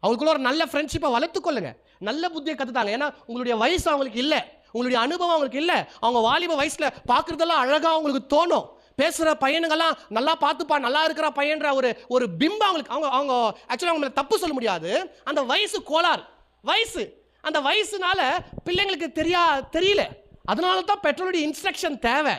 அவங்களுக்குள்ள ஒரு நல்ல ஃப்ரெண்ட்ஷிப்பை வளர்த்துக்கொள்ளுங்க, நல்ல புத்தியை கற்றுத்தாங்க. ஏன்னா உங்களுடைய வயசு அவங்களுக்கு இல்லை, உங்களுடைய அனுபவம் அவங்களுக்கு இல்லை. அவங்க வாலிப வயசில் பார்க்குறதெல்லாம் அழகாக அவங்களுக்கு தோணும். பேசுகிற பையனுங்கெல்லாம் நல்லா பார்த்துப்பா, நல்லா இருக்கிற பையன்ற ஒரு பிம்பம் அவங்களுக்கு. அவங்க ஆக்சுவலாக அவங்க தப்பு சொல்ல முடியாது. அந்த வயசு கோளாறு, அந்த வயசுனால பிள்ளைங்களுக்கு தெரியல. அதனால தான் பெற்றோருடைய இன்ஸ்ட்ரக்ஷன் தேவை.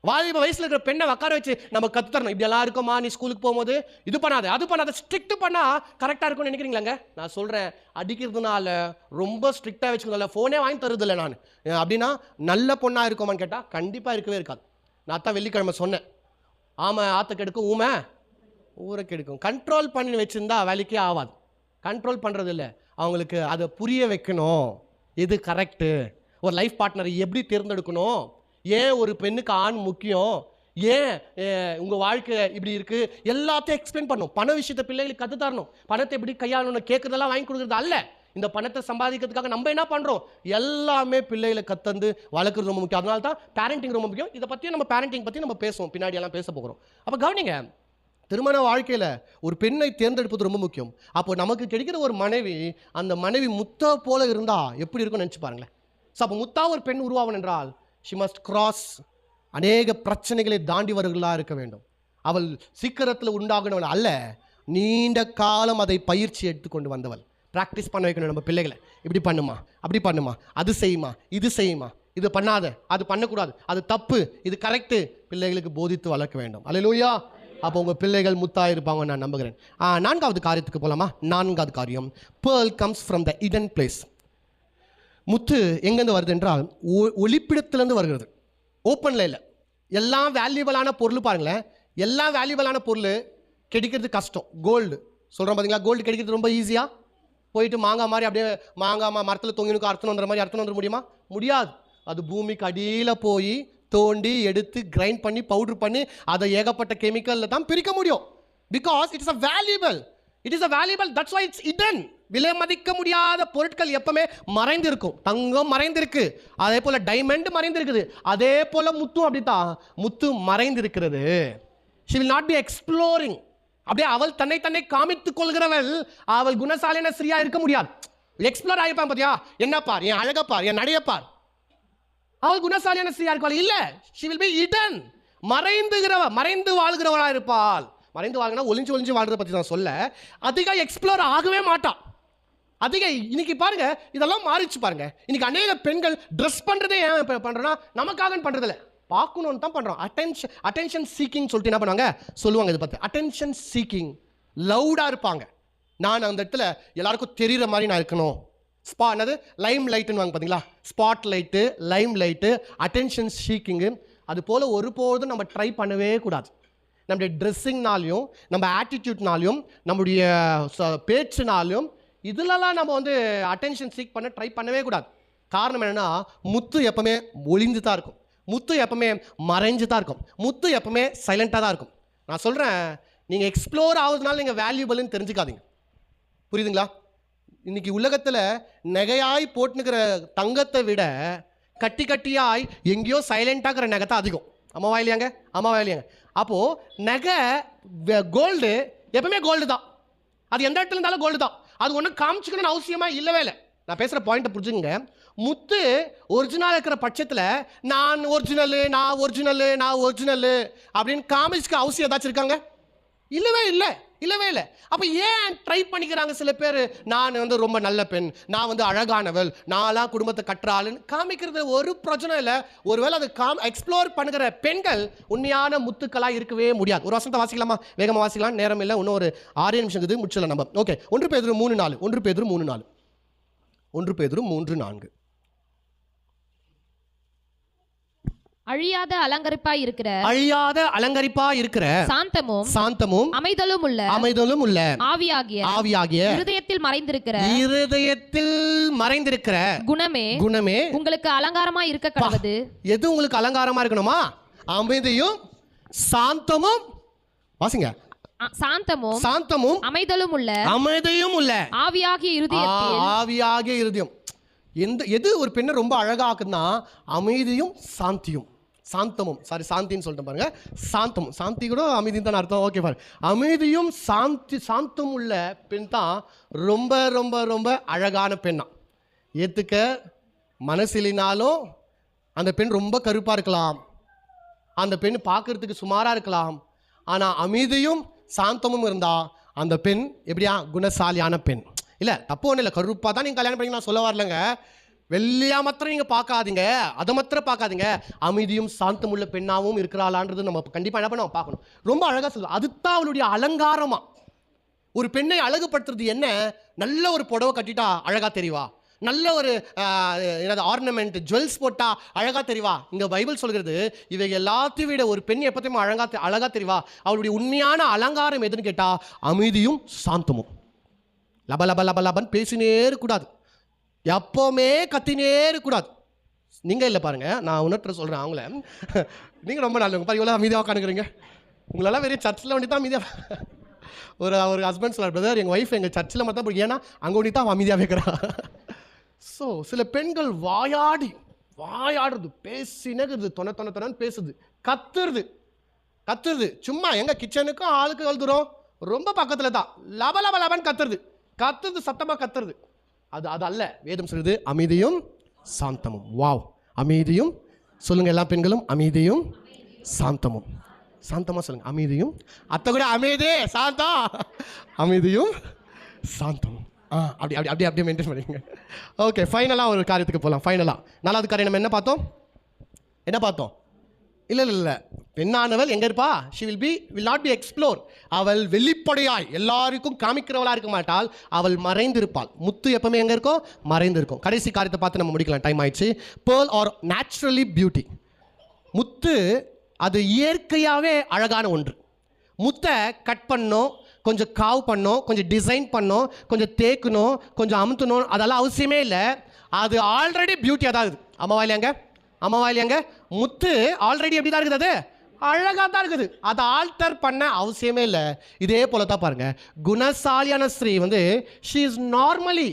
வாலிப வயசில் இருக்கிற பெண்ணை உட்கார வச்சு நம்ம கற்றுத்தரணும். இப்படியெல்லாம் இருக்குமா, நீ ஸ்கூலுக்கு போகும்போது இது பண்ணாத அது பண்ணாத, ஸ்ட்ரிக்ட் பண்ணால் கரெக்டாக இருக்கும்னு நினைக்கிறீங்களாங்க? நான் சொல்கிறேன், அடிக்கிறதுனால ரொம்ப ஸ்ட்ரிக்டாக வச்சுக்கணும்ல, ஃபோனே வாங்கி தருது இல்லை நான் அப்படின்னா நல்ல பொண்ணாக இருக்குமான்னு கேட்டால் கண்டிப்பாக இருக்கவே இருக்காது. நான் தான் வெள்ளிக்கிழமை சொன்னேன், ஆமாம் ஆற்ற கெடுக்கும் ஊரை கெடுக்கும். கண்ட்ரோல் பண்ணி வச்சுருந்தா வேலைக்கே ஆகாது. கண்ட்ரோல் பண்ணுறது இல்லை, அவங்களுக்கு அதை புரிய வைக்கணும். இது கரெக்டு, ஒரு லைஃப் பார்ட்னரை எப்படி தேர்ந்தெடுக்கணும், ஏன் ஒரு பெண்ணுக்கு ஆண் முக்கியம், ஏன் உங்கள் வாழ்க்கை இப்படி இருக்குது, எல்லாத்தையும் எக்ஸ்பிளைன் பண்ணணும். பண விஷயத்தை பிள்ளைகளுக்கு கற்றுத்தரணும். பணத்தை எப்படி கையாளணும்னு கேட்குறதெல்லாம் வாங்கி கொடுக்குறது அல்ல. இந்த பணத்தை சம்பாதிக்கிறதுக்காக நம்ம என்ன பண்ணுறோம், எல்லாமே பிள்ளைகளை கத்தந்து வளர்க்குறது ரொம்ப முக்கியம். அதனால தான் பேரண்டிங் ரொம்ப முக்கியம். இதை பற்றி நம்ம பேரண்டிங் பற்றி நம்ம பேசுவோம், பின்னாடி எல்லாம் பேச போகிறோம். அப்போ கவனிங்க, திருமண வாழ்க்கையில் ஒரு பெண்ணை தேர்ந்தெடுப்பது ரொம்ப முக்கியம். அப்போ நமக்கு கிடைக்கிற ஒரு மனைவி, அந்த மனைவி முத்தா போல இருந்தால் எப்படி இருக்கும்னு நினச்சி பாருங்களேன். ஸோ அப்போ முத்தா ஒரு பெண் உருவாகணும் என்றால் ஷி மஸ்ட் கிராஸ் அநேக பிரச்சனைகளை தாண்டி வருகளாக இருக்க வேண்டும். அவள் சீக்கிரத்தில் உண்டாகணும் அல்ல, நீண்ட காலம் அதை பயிற்சி எடுத்துக்கொண்டு வந்தவள். ப்ராக்டிஸ் பண்ண வைக்கணும் நம்ம பிள்ளைகளை. இப்படி பண்ணுமா, அப்படி பண்ணுமா, அது செய்யுமா, இது செய்யுமா, இது பண்ணாத, அது பண்ணக்கூடாது, அது தப்பு, இது கரெக்டு, பிள்ளைகளுக்கு போதித்து வளர்க்க வேண்டும். அல்லேலூயா. அப்போ உங்கள் பிள்ளைகள் முத்தா இருப்பாங்க நான் நம்புகிறேன். 4வது காரியத்துக்கு போகலாமா? 4வது காரியம், pearl comes from the hidden place. முத்து எங்கேருந்து வருது என்றால் ஒளிப்பிடத்திலேருந்து வருகிறது, ஓப்பனில் இல்லை. எல்லாம் வேல்யூபிளான பொருள் பாருங்களேன், எல்லா வேல்யூபிளான பொருள் கிடைக்கிறது கஷ்டம். கோல்டு சொல்கிறோம் பார்த்தீங்களா, கோல்டு கிடைக்கிறது ரொம்ப ஈஸியாக. போயிட்டு மாங்காய் மாதிரி அப்படியே மாங்காய் மரத்தில் தொங்கினுக்கு அர்த்தம் வந்துற மாதிரி அர்த்தம் வந்துட முடியுமா? முடியாது. அது பூமிக்கு அடியில் போய் தோண்டி எடுத்து கிரைண்ட் பண்ணி பவுட்ரு பண்ணி அதை ஏகப்பட்ட கெமிக்கலில் தான் பிரிக்க முடியும். Because it is a valuable, that's why it's hidden. விலை மதிக்க முடியாத பொருட்கள் எப்பவுமே மறைந்திருக்கும். தங்கம் மறைந்திருக்கு, அதே போல் டைமண்ட் மறைந்திருக்குது, அதே போல் முத்தும் அப்படித்தான். முத்து மறைந்திருக்கிறது. she will not be exploring. அப்படியே அவள் தன்னை காமித்துக் கொள்கிறவள் அவள் குணசாலின ஸ்ரீயா இருக்க முடியாது. எக்ஸ்ப்ளோர் ஆகிப்பான் பார்த்தியா, என்ன பார், என் அழகப்பார், என் நடையப்பார், அவள் குணசாலியான ஸ்ரீயா இருப்பாள். இல்லை, she will be hidden. மறைந்து வாழ்கிறவளா இருப்பாள். மறைந்து வாழ்கிறா ஒளிஞ்சு வாழ்றதை பற்றி நான் சொல்ல, அதிகம் எக்ஸ்ப்ளோர் ஆகவே மாட்டான். அதிக இன்னைக்கு பாருங்க, இதெல்லாம் மாறிச்சு பாருங்க. இன்னைக்கு அநேக பெண்கள் ட்ரெஸ் பண்றதே ஏன் பண்றோம்னா நமக்காக பண்றதில்ல, பார்க்கணும்னு தான் பண்றோம். அட்டென்ஷன் சீக்கிங் சொல்லிட்டு என்ன பண்ணுவாங்க சொல்லுவாங்க, இதை பார்த்து அட்டென்ஷன் சீக்கிங். லவுடா இருப்பாங்க, நான் அந்த இடத்துல எல்லாருக்கும் தெரிகிற மாதிரி நான் இருக்கணும். என்னது லைம் லைட்டுன்னு வாங்க பார்த்தீங்களா, spot light, lime light, attention seeking. அது போல் ஒருபோதும் நம்ம ட்ரை பண்ணவே கூடாது. நம்முடைய ட்ரெஸ்ஸிங்னாலையும், நம்ம ஆட்டிடியூட்னாலையும், நம்முடைய பேச்சுனாலையும் இதிலலாம் நம்ம வந்து அட்டென்ஷன் சீக் பண்ண ட்ரை பண்ணவே கூடாது. காரணம் என்னென்னா, முத்து எப்பவுமே ஒளிந்து தான் இருக்கும், முத்து எப்பவுமே மறைஞ்சு தான் இருக்கும், முத்து எப்பவுமே சைலண்ட்டாக தான் இருக்கும். நான் சொல்கிறேன், நீங்கள் எக்ஸ்ப்ளோர் ஆகுறதுனால நீங்கள் வேல்யூபிள்னு தெரிஞ்சுக்காதீங்க. புரியுதுங்களா? இன்னைக்கு உலகத்தில் நகையாய் போட்டுனுக்கிற தங்கத்தை விட கட்டி கட்டியாய் எங்கேயோ சைலண்டாகிற நகை தான் அதிகம். அம்மாவா இல்லையாங்க? அம்மாவா இல்லையாங்க? அப்போது நகை கோல்டு எப்பவுமே கோல்டு தான், அது எந்த இடத்துல இருந்தாலும் கோல்டு தான். அது ஒன்றும் காமிச்சிக்கணும்னு அவசியமாக இல்லவே இல்லை. நான் பேசுகிற பாயிண்ட்டை புரிஞ்சுங்க. முத்து ஒரிஜினல் இருக்கிற பட்சத்தில் நான் ஒரிஜினல் அப்படின்னு காமிச்சுக்க அவசியம் ஏதாச்சும் இருக்காங்க? இல்லவே இல்லை. அப்போ ஏன் ட்ரை பண்ணிக்கிறாங்க சில பேர், நான் வந்து ரொம்ப நல்ல பெண், நான் வந்து அழகானவள், நான்லாம் குடும்பத்தை கட்டுறாளுன்னு காமிக்கிறது ஒரு பிரச்சனை இல்லை. ஒருவேளை அதை எக்ஸ்ப்ளோர் பண்ணுகிற பெண்கள் உண்மையான முத்துக்களாக இருக்கவே முடியாது. ஒரு வசனத்தை வாசிக்கலாமா? வேகமாக வாசிக்கலாம், நேரம் இல்லை, இன்னும் ஒரு 6 நிமிஷம் இருக்குது, முடிச்சலாம் நம்ம. ஓகே, 1 பேதுரு 3:4. 1 பேதுரு 3:4. 1 பேதுரு 3:4. அழியாத அலங்கரிப்பாய் இருக்கிற சாந்தமும் அமைதலும் உள்ள ஆவியாகிய இருதயத்தில் மறைந்திருக்கிற குணமே உங்களுக்கு அலங்காரமாய் இருக்க கடவுது. எது உங்களுக்கு அலங்காரமா இருக்கணுமா? அமைதியும் சாந்தமும். வாசிங்க. சாந்தமும் அமைதியும் உள்ள ஆவியாகிய இருதயம். எது ஒரு பெண்ணை ரொம்ப அழகாக்குன்னா அமைதியும் சாந்தமும் சாந்தின்னு சொல்லிட்டு பாருங்க. சாந்தி கூட அமைதியும் தான் அர்த்தம். ஓகே பாருங்க, அமைதியும் சாந்தமும் உள்ள பெண் தான் ரொம்ப ரொம்ப ரொம்ப அழகான பெண்ணா. ஏற்றுக்க மனசிலினாலும் அந்த பெண் ரொம்ப கருப்பாக இருக்கலாம், அந்த பெண் பார்க்கறதுக்கு சுமாராக இருக்கலாம், ஆனால் அமைதியும் சாந்தமும் இருந்தால் அந்த பெண் எப்படியா குணசாலியான பெண். இல்லை, தப்பு ஒன்றும் இல்லை, கருப்பாக தான் நீங்கள் கல்யாணம் பண்ணி நான் சொல்ல வரலங்க. வெள்ளையா மாத்திரம் நீங்கள் பார்க்காதீங்க, அதை மாத்திரம் பார்க்காதீங்க, அமைதியும் சாந்தமுள்ள பெண்ணாகவும் இருக்கிறாளான்றது நம்ம கண்டிப்பாக என்ன பண்ண பார்க்கணும். ரொம்ப அழகாக சொல்லுவோம், அதுதான் அவளுடைய அலங்காரமா. ஒரு பெண்ணை அழகுபடுத்துறது என்ன? நல்ல ஒரு புடவை கட்டிட்டா அழகாக தெரிவா, நல்ல ஒரு ஆர்னமெண்ட் ஜுவல்ஸ் போட்டால் அழகாக தெரிவா. இங்கே பைபிள் சொல்கிறது, இவை எல்லாத்தையும் விட ஒரு பெண் எப்போத்தையும் அழகாக தெரிவா. அவளுடைய உண்மையான அலங்காரம் எதுன்னு கேட்டால் அமைதியும் சாந்தமும். லபன் பேசினே இருக்கக்கூடாது, எப்போவுமே கத்தினே இருக்கக்கூடாது. நீங்கள் இல்லை பாருங்கள், நான் உணர்த்த சொல்கிறேன் அவங்கள. நீங்கள் ரொம்ப நல்லவங்க பாருங்க, இவ்வளோ அமைதியாக உட்காந்துக்கிறீங்க. உங்களெல்லாம் வெறும் சர்ச்சில் வேண்டி தான் அமைதியாக. ஒரு ஹஸ்பண்ட் சொல்கிறார், பிரதர் எங்கள் ஒய்ஃப் எங்கள் சர்ச்சில் மட்டும் தான், ஏன்னா அங்கே ஒண்டி தான் அமைதியாக வைக்கிறான். ஸோ சில பெண்கள் வாயாடுறது, பேசினது, தொணன்னு பேசுது, கத்துறது. சும்மா எங்கள் கிச்சனுக்கும் ஆளுக்கு அழுதுறோம், ரொம்ப பக்கத்தில் தான் லபன் கத்துறது, சத்தமாக கத்துறது. அது அல்ல. வேதம் சொல்லுது அமைதியும் சாந்தமும். வாவ், அமைதியும் சொல்லுங்க எல்லா பெண்களும், அமைதியும் சாந்தமும். சாந்தமாக சொல்லுங்க, அமைதியும். அத்தை கூட அமைதி சாந்தம், அமைதியும் சாந்தமும். அப்படியே மெயின்டைன் பண்ணிங்க. ஓகே, ஃபைனலாக ஒரு காரியத்துக்கு போகலாம். ஃபைனலாக 4வது காரியம் நம்ம என்ன பார்த்தோம்? இல்லை, பெண்ணானவள் எங்கே இருப்பா? She will not be explore. அவள் வெளிப்படையாய் எல்லாருக்கும் காமிக்கிறவளாக இருக்க மாட்டாள், அவள் மறைந்திருப்பாள். முத்து எப்பவுமே எங்கே இருக்கோ? மறைந்திருக்கும். கடைசி காரியத்தை பார்த்து நம்ம முடிக்கலாம், டைம் ஆயிடுச்சு. Pearl are naturally beauty. முத்து அது இயற்கையாகவே அழகான ஒன்று. முத்தை கட் பண்ணோம், கொஞ்சம் காவ் பண்ணோம், கொஞ்சம் டிசைன் பண்ணோம், கொஞ்சம் தேக்கணும், கொஞ்சம் அமுத்தணும், அதெல்லாம் அவசியமே இல்லை. அது ஆல்ரெடி பியூட்டியாக தான் இருக்குது. அம்மாவா இல்லையாங்க? முத்து ஆல்ரெடி எப்படி தான் இருக்குது, அது அழகாக தான் இருக்குது, அதை ஆல்டர் பண்ண அவசியமே இல்லை. இதே போல தான் பாருங்க, குணசாலியான ஸ்ரீ வந்து ஷீ இஸ் நார்மலி,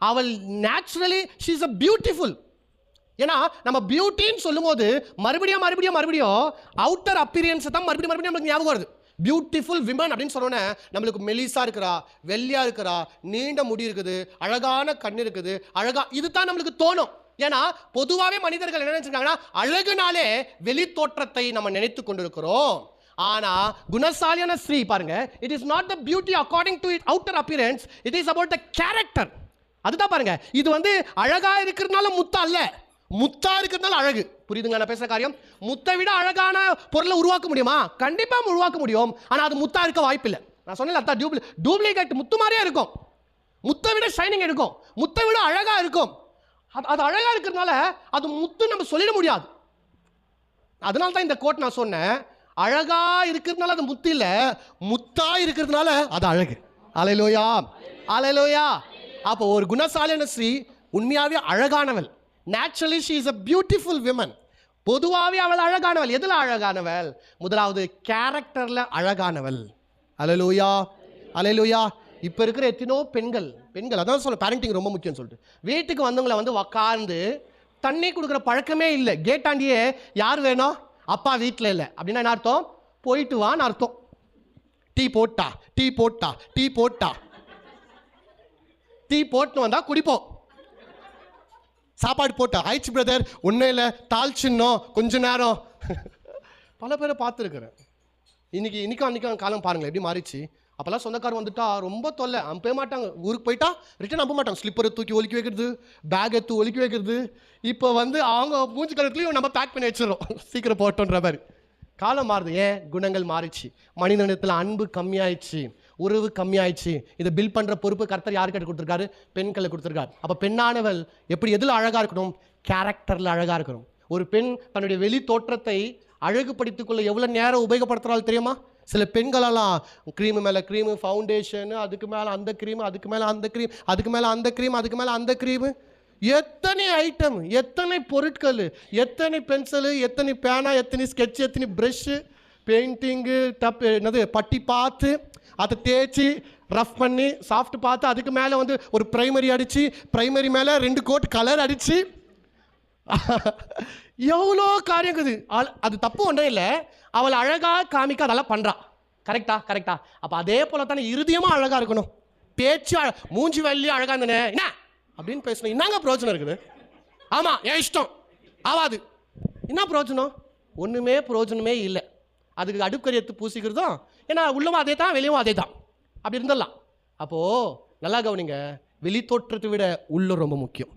அவள் naturally she is a beautiful. ஏன்னா நம்ம பியூட்டின்னு சொல்லும் போது மறுபடியும் அவுட்டர் அப்பியரன்ஸை தான் மறுபடியும் நமக்கு ஞாபகம் வருது. பியூட்டிஃபுல் விமன் அப்படின்னு சொன்னோன்னே நம்மளுக்கு மெலிசா இருக்கிறா, வெள்ளையா இருக்கிறா, நீண்ட முடி இருக்குது, அழகான கண் இருக்குது, இதுதான் நம்மளுக்கு தோணும். ஏன்னா பொதுவாகவே மனிதர்கள் என்ன நினைச்சிருக்காங்கன்னா, அழகுனாலே வெளி தோற்றத்தை நம்ம நினைத்து கொண்டிருக்கிறோம். ஆனா குணசாலியான ஸ்ரீ பாருங்க, it is not the beauty according to it outer appearance, it is about the character. அதுதான் பாருங்க, இது வந்து அழகா இருக்கிறதுனால முத்தா அல்ல, முத்தா இருக்கிறதுனால அழகு. புரியுதுங்க நான் பேசுற காரியம்? முத்தை விட அழகான பொருளை உருவாக்க முடியுமா? கண்டிப்பா உருவாக்க முடியும். ஆனா அது முத்தா இருக்க வாய்ப்பில்லை. நான் சொன்னேன் அதான் டூப்ளிகேட் முத்து மாதிரியே இருக்கும், முத்தை விட ஷைனிங் இருக்கும், முத்தை விட அழகா இருக்கும். அது அழகா இருக்கிறதுனால அது முத்து நம்ம சொல்லிட முடியாது. அதனால தான் இந்த கோட் நான் சொன்னேன், அழகா இருக்கிறதுனால அது முத்து இல்ல, முத்தா இருக்கிறதுனால அது அழகு. அல்லேலூயா, அல்லேலூயா. அப்போ ஒரு குணசாலியான ஸ்ரீ உண்மையாவே அழகானவள். Naturally she is a beautiful women. பொதுவாகவே அவள் அழகானவள். எதுல அழகானவள்? முதலாவது கேரக்டர்ல அழகானவள். அல்லேலூயா, அல்லேலூயா. இப்போ இருக்கிற எத்தனோ பெண்கள் அதான் சொல்ல பேரண்டிங் ரொம்ப முக்கியம் சொல்லிட்டு வீட்டுக்கு வந்தவங்களை வந்து உக்காந்து தண்ணி கொடுக்குற பழக்கமே இல்லை. கேட்டாண்டியே யார் வேணும்? அப்பா வீட்டில் இல்லை அப்படின்னா என்ன அர்த்தம்? போயிட்டு வான்னு அர்த்தம். டீ போட்டா டீ போட்டா டீ போட்டா டீ போட்டு வந்தா குடிப்போம். சாப்பாடு போட்டா ஆயிடுச்சு பிரதர், ஒன்றும் இல்லை தாழ்ச்சின்னோம் கொஞ்ச நேரம். பல பேரை பார்த்துருக்குறேன். இன்னைக்கும் அன்றைக்கும் காலம் பாருங்களேன் எப்படி மாறிச்சு. அப்போல்லாம் சொந்தக்காரர் வந்துட்டா ரொம்ப தொல்லை, அனுப்பவே மாட்டாங்க. ஊருக்கு போயிட்டா ரிட்டன் அனுப்ப மாட்டாங்க. ஸ்லிப்பரை தூக்கி ஒலிக்கி வைக்கிறது, பேக் எடுத்து ஒலிக்கி வைக்கிறது. இப்போ வந்து அவங்க மூஞ்சி கலத்துலையும் நம்ம பேக் பண்ணி வச்சிடறோம், சீக்கிரம் போட்டோன்ற மாதிரி. காலம் மாறுது. ஏன்? குணங்கள் மாறிச்சு. மனிதனிடத்தில் அன்பு கம்மியாயிடுச்சு, உறவு கம்மியாயிடுச்சு. இதை பில் பண்ணுற பொறுப்பு கர்த்தர் யாருக்கிட்ட கொடுத்துருக்காரு? பெண்களை கொடுத்துருக்காரு. அப்போ பெண்ணானவள் எப்படி எதில் அழகாக இருக்கணும்? கேரக்டரில் அழகாக இருக்கணும். ஒரு பெண் தன்னுடைய வெளி தோற்றத்தை அழகுபடுத்திக்கொள்ள எவ்வளோ நேரம் உபயோகப்படுத்துகிறாள் தெரியுமா? சில பெண்களெல்லாம் க்ரீமு மேலே க்ரீமு, ஃபவுண்டேஷனு, அதுக்கு மேலே அந்த க்ரீமு, அதுக்கு மேலே அந்த க்ரீம், அதுக்கு மேலே அந்த க்ரீம், அதுக்கு மேலே அந்த க்ரீமு. எத்தனை ஐட்டம், எத்தனை பொருட்கள், எத்தனை பென்சிலு, எத்தனை பேனா, எத்தனை ஸ்கெட்சு, எத்தனை ப்ரெஷ்ஷு, பெயிண்டிங்கு, என்னது பட்டி பார்த்து அதை தேய்ச்சி ரஃப் பண்ணி சாஃப்ட் பார்த்து அதுக்கு மேலே வந்து ஒரு ப்ரைமரி அடித்து, ப்ரைமரி மேலே 2 கோட் கலர் அடித்து, எவ்வளோ காரியம் இருக்குது. அது தப்பு ஒன்றே இல்லை. அவள் அழகாக காமிக்க அதெல்லாம் பண்ணுறான். கரெக்டா? அப்போ அதே போல தானே இருதயமாக அழகாக இருக்கணும். பேச்சு மூஞ்சி வள்ளியும் அழகாக இருந்தனே என்ன அப்படின்னு பேசணும். என்னங்க பிரயோஜனம் இருக்குது? ஆமாம் என் இஷ்டம் ஆவாது. என்ன பிரயோஜனம்? ஒன்றுமே பிரயோஜனமே இல்லை. அதுக்கு அடுக்கறி எடுத்து பூசிக்கிறதும், ஏன்னா உள்ளவும் அதே தான் வெளியும் அதே தான், அப்படி இருந்துடலாம். அப்போது நல்லா கவனிங்க, வெளி தோற்றத்தை விட உள்ள ரொம்ப முக்கியம்.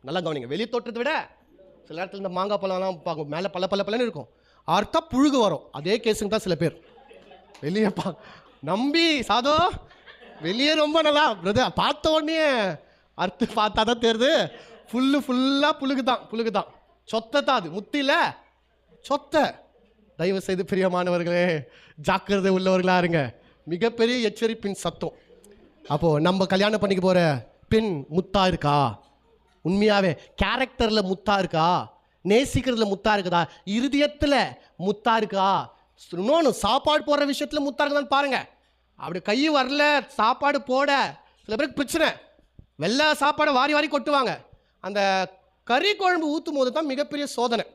நல்லா கவனிங்க, வெளி தோற்றத்தை விட சில நேரத்தில் இந்த மாங்காய் பழம்லாம் பார்க்கும், மேலே பல்லன்னு இருக்கும், அர்த்தம் புழுகு வரும். அதே கேஸுங்க தான் சில பேர் வெளியே நம்பி சாதோ வெளியே ரொம்ப நல்லா பிரதர் பார்த்த உடனே அர்த்தம் பார்த்தா தான் தெரியுது ஃபுல்லாக புழுகு தான் சொத்தை தான். அது முத்தில சொத்தை. தயவு செய்து பிரியமானவர்களே ஜாக்கிரதை உள்ளவர்களாக இருங்க. மிகப்பெரிய எச்சரிப்பின் சத்தம். அப்போது நம்ம கல்யாணம் பண்ணிக்க போகிற பெண் முத்தா இருக்கா? உண்மையாகவே கேரக்டரில் முத்தா இருக்கா? நேசிக்கிறதுல முத்தா இருக்குதா? இருதயத்தில் முத்தா இருக்கா? இன்னொன்று சாப்பாடு போடுற விஷயத்தில் முத்தா இருக்குதான்னு பாருங்கள். அப்படி கை வரல சாப்பாடு போட சில பேருக்கு பிரச்சனை. வெள்ளை சாப்பாடை வாரி கொட்டுவாங்க. அந்த கறி குழம்பு ஊற்றும் போது தான் மிகப்பெரிய சோதனை.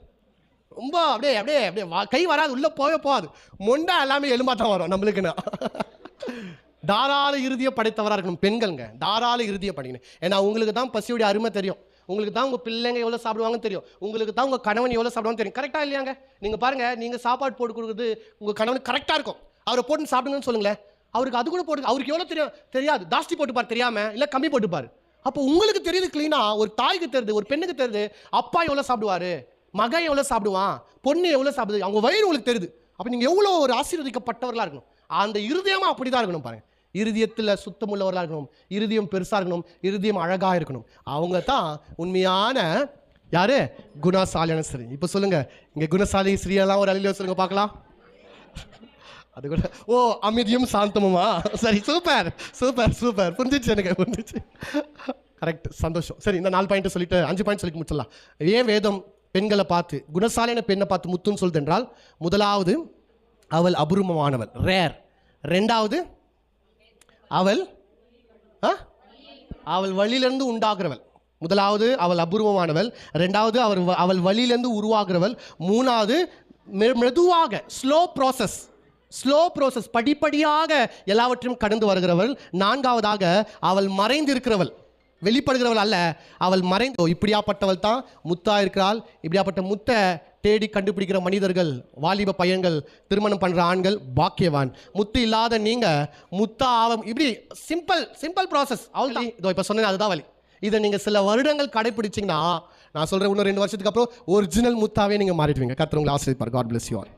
ரொம்ப அப்படியே கை வராது, உள்ளே போகாது, மொண்டா எல்லாமே எலும்பா தான் வரும் நம்மளுக்குன்னா. தாராள இறுதியை படைத்தவராக இருக்கணும் பெண்கள்ங்க. தாராள இறுதியை படிக்கணும். ஏன்னா உங்களுக்கு தான் பசியுடைய அருமை தெரியும், உங்களுக்கு தான் உங்கள் பிள்ளைங்க எவ்வளோ சாப்பிடுவாங்கன்னு தெரியும், உங்களுக்கு தான் உங்கள் கணவன் எவ்வளோ சாப்பிடுவாங்கன்னு தெரியும். கரெக்டாக இல்லையாங்க? நீங்கள் பாருங்கள், நீங்கள் சாப்பாடு போட்டு கொடுக்குறது உங்கள் கணவனுக்கு கரெக்டாக இருக்கும். அவரை போட்டு சாப்பிடுங்கன்னு சொல்லுங்களேன், அவருக்கு அது கூட போட்டு அவருக்கு எவ்வளோ தெரியாது. ஜாஸ்தி போட்டுப்பார் தெரியாமல், இல்லை கம்மி போட்டுப்பார். அப்போ உங்களுக்கு தெரியுது க்ளீனாக. ஒரு தாய்க்கு தெரியுது, ஒரு பெண்ணுக்கு தெரியுது அப்பா எவ்வளோ சாப்பிடுவார், மகன் எவ்வளோ சாப்பிடுவான், பொண்ணு எவ்வளோ சாப்பிடுது, அவங்க வயிறு உங்களுக்கு தெரியுது. அப்போ நீங்கள் எவ்வளோ ஒரு ஆசீர்வதிக்கப்பட்டவர்களாக இருக்கணும். அந்த இருதயமாக அப்படி தான் இருக்கணும். பாருங்கள், இருதயத்தில் சுத்தம் உள்ளவர்களாக இருக்கணும், இருதயம் பெருசாக இருக்கணும், இருதயம் அழகாக இருக்கணும். அவங்க தான் உண்மையான யாரு? குணசாலியான ஸ்ரீ. இப்போ சொல்லுங்கள், இங்கே குணசாலி ஸ்ரீயெல்லாம் ஒரு அழில சொல்லுங்க பார்க்கலாம். அது கூட ஓ அமைதியும் சாந்தமுமா? சரி, சூப்பர் புரிஞ்சிச்சு, எனக்கு புரிஞ்சிச்சு. கரெக்ட், சந்தோஷம். சரி, இந்த 4 பாயிண்ட் சொல்லிட்டு 5 பாயிண்ட் சொல்லி முடிச்சிடலாம். ஏன் வேதம் பெண்களை பார்த்து, குணசாலியான பெண்ணை பார்த்து முத்துன்னு சொல்லுது என்றால், முதலாவது அவள் அபூர்வமானவள், ரேர். ரெண்டாவது அவள் வழியிலிருந்து உண்டாகிறவள். முதலாவது அவள் அபூர்வமானவள், ரெண்டாவது அவள் வழியிலிருந்து உருவாகிறவள், மூணாவது மெதுவாக ஸ்லோ ப்ராசஸ் படிப்படியாக எல்லாவற்றையும் கடந்து வருகிறவள், நான்காவதாக அவள் மறைந்திருக்கிறவள், வெளிப்படுகிறவள் அல்ல, அவள் மறைந்து. இப்படியாப்பட்டவள் தான் முத்தா இருக்கிறாள். இப்படியாப்பட்ட முத்தை தேடி கண்டுபிடிக்கிற மனிதர்கள், வாலிப பையன்கள், திருமணம் பண்ணுற ஆண்கள் பாக்கியவான். முத்து இல்லாத நீங்கள் முத்தா ஆவம். இப்படி சிம்பிள் ப்ராசஸ். அவ்வளோ இதோ இப்போ சொன்னேன், அதுதான் வழி. இதை நீங்கள் சில வருடங்கள் கடைப்பிடிச்சிங்கன்னா, நான் சொல்கிறேன், இன்னும் 2 வருஷத்துக்கு அப்புறம் ஒரிஜினல் முத்தாவே நீங்கள் மாறிடுவீங்க. கர்த்தர் உங்களை ஆசீர்வதிப்பார். God bless you all.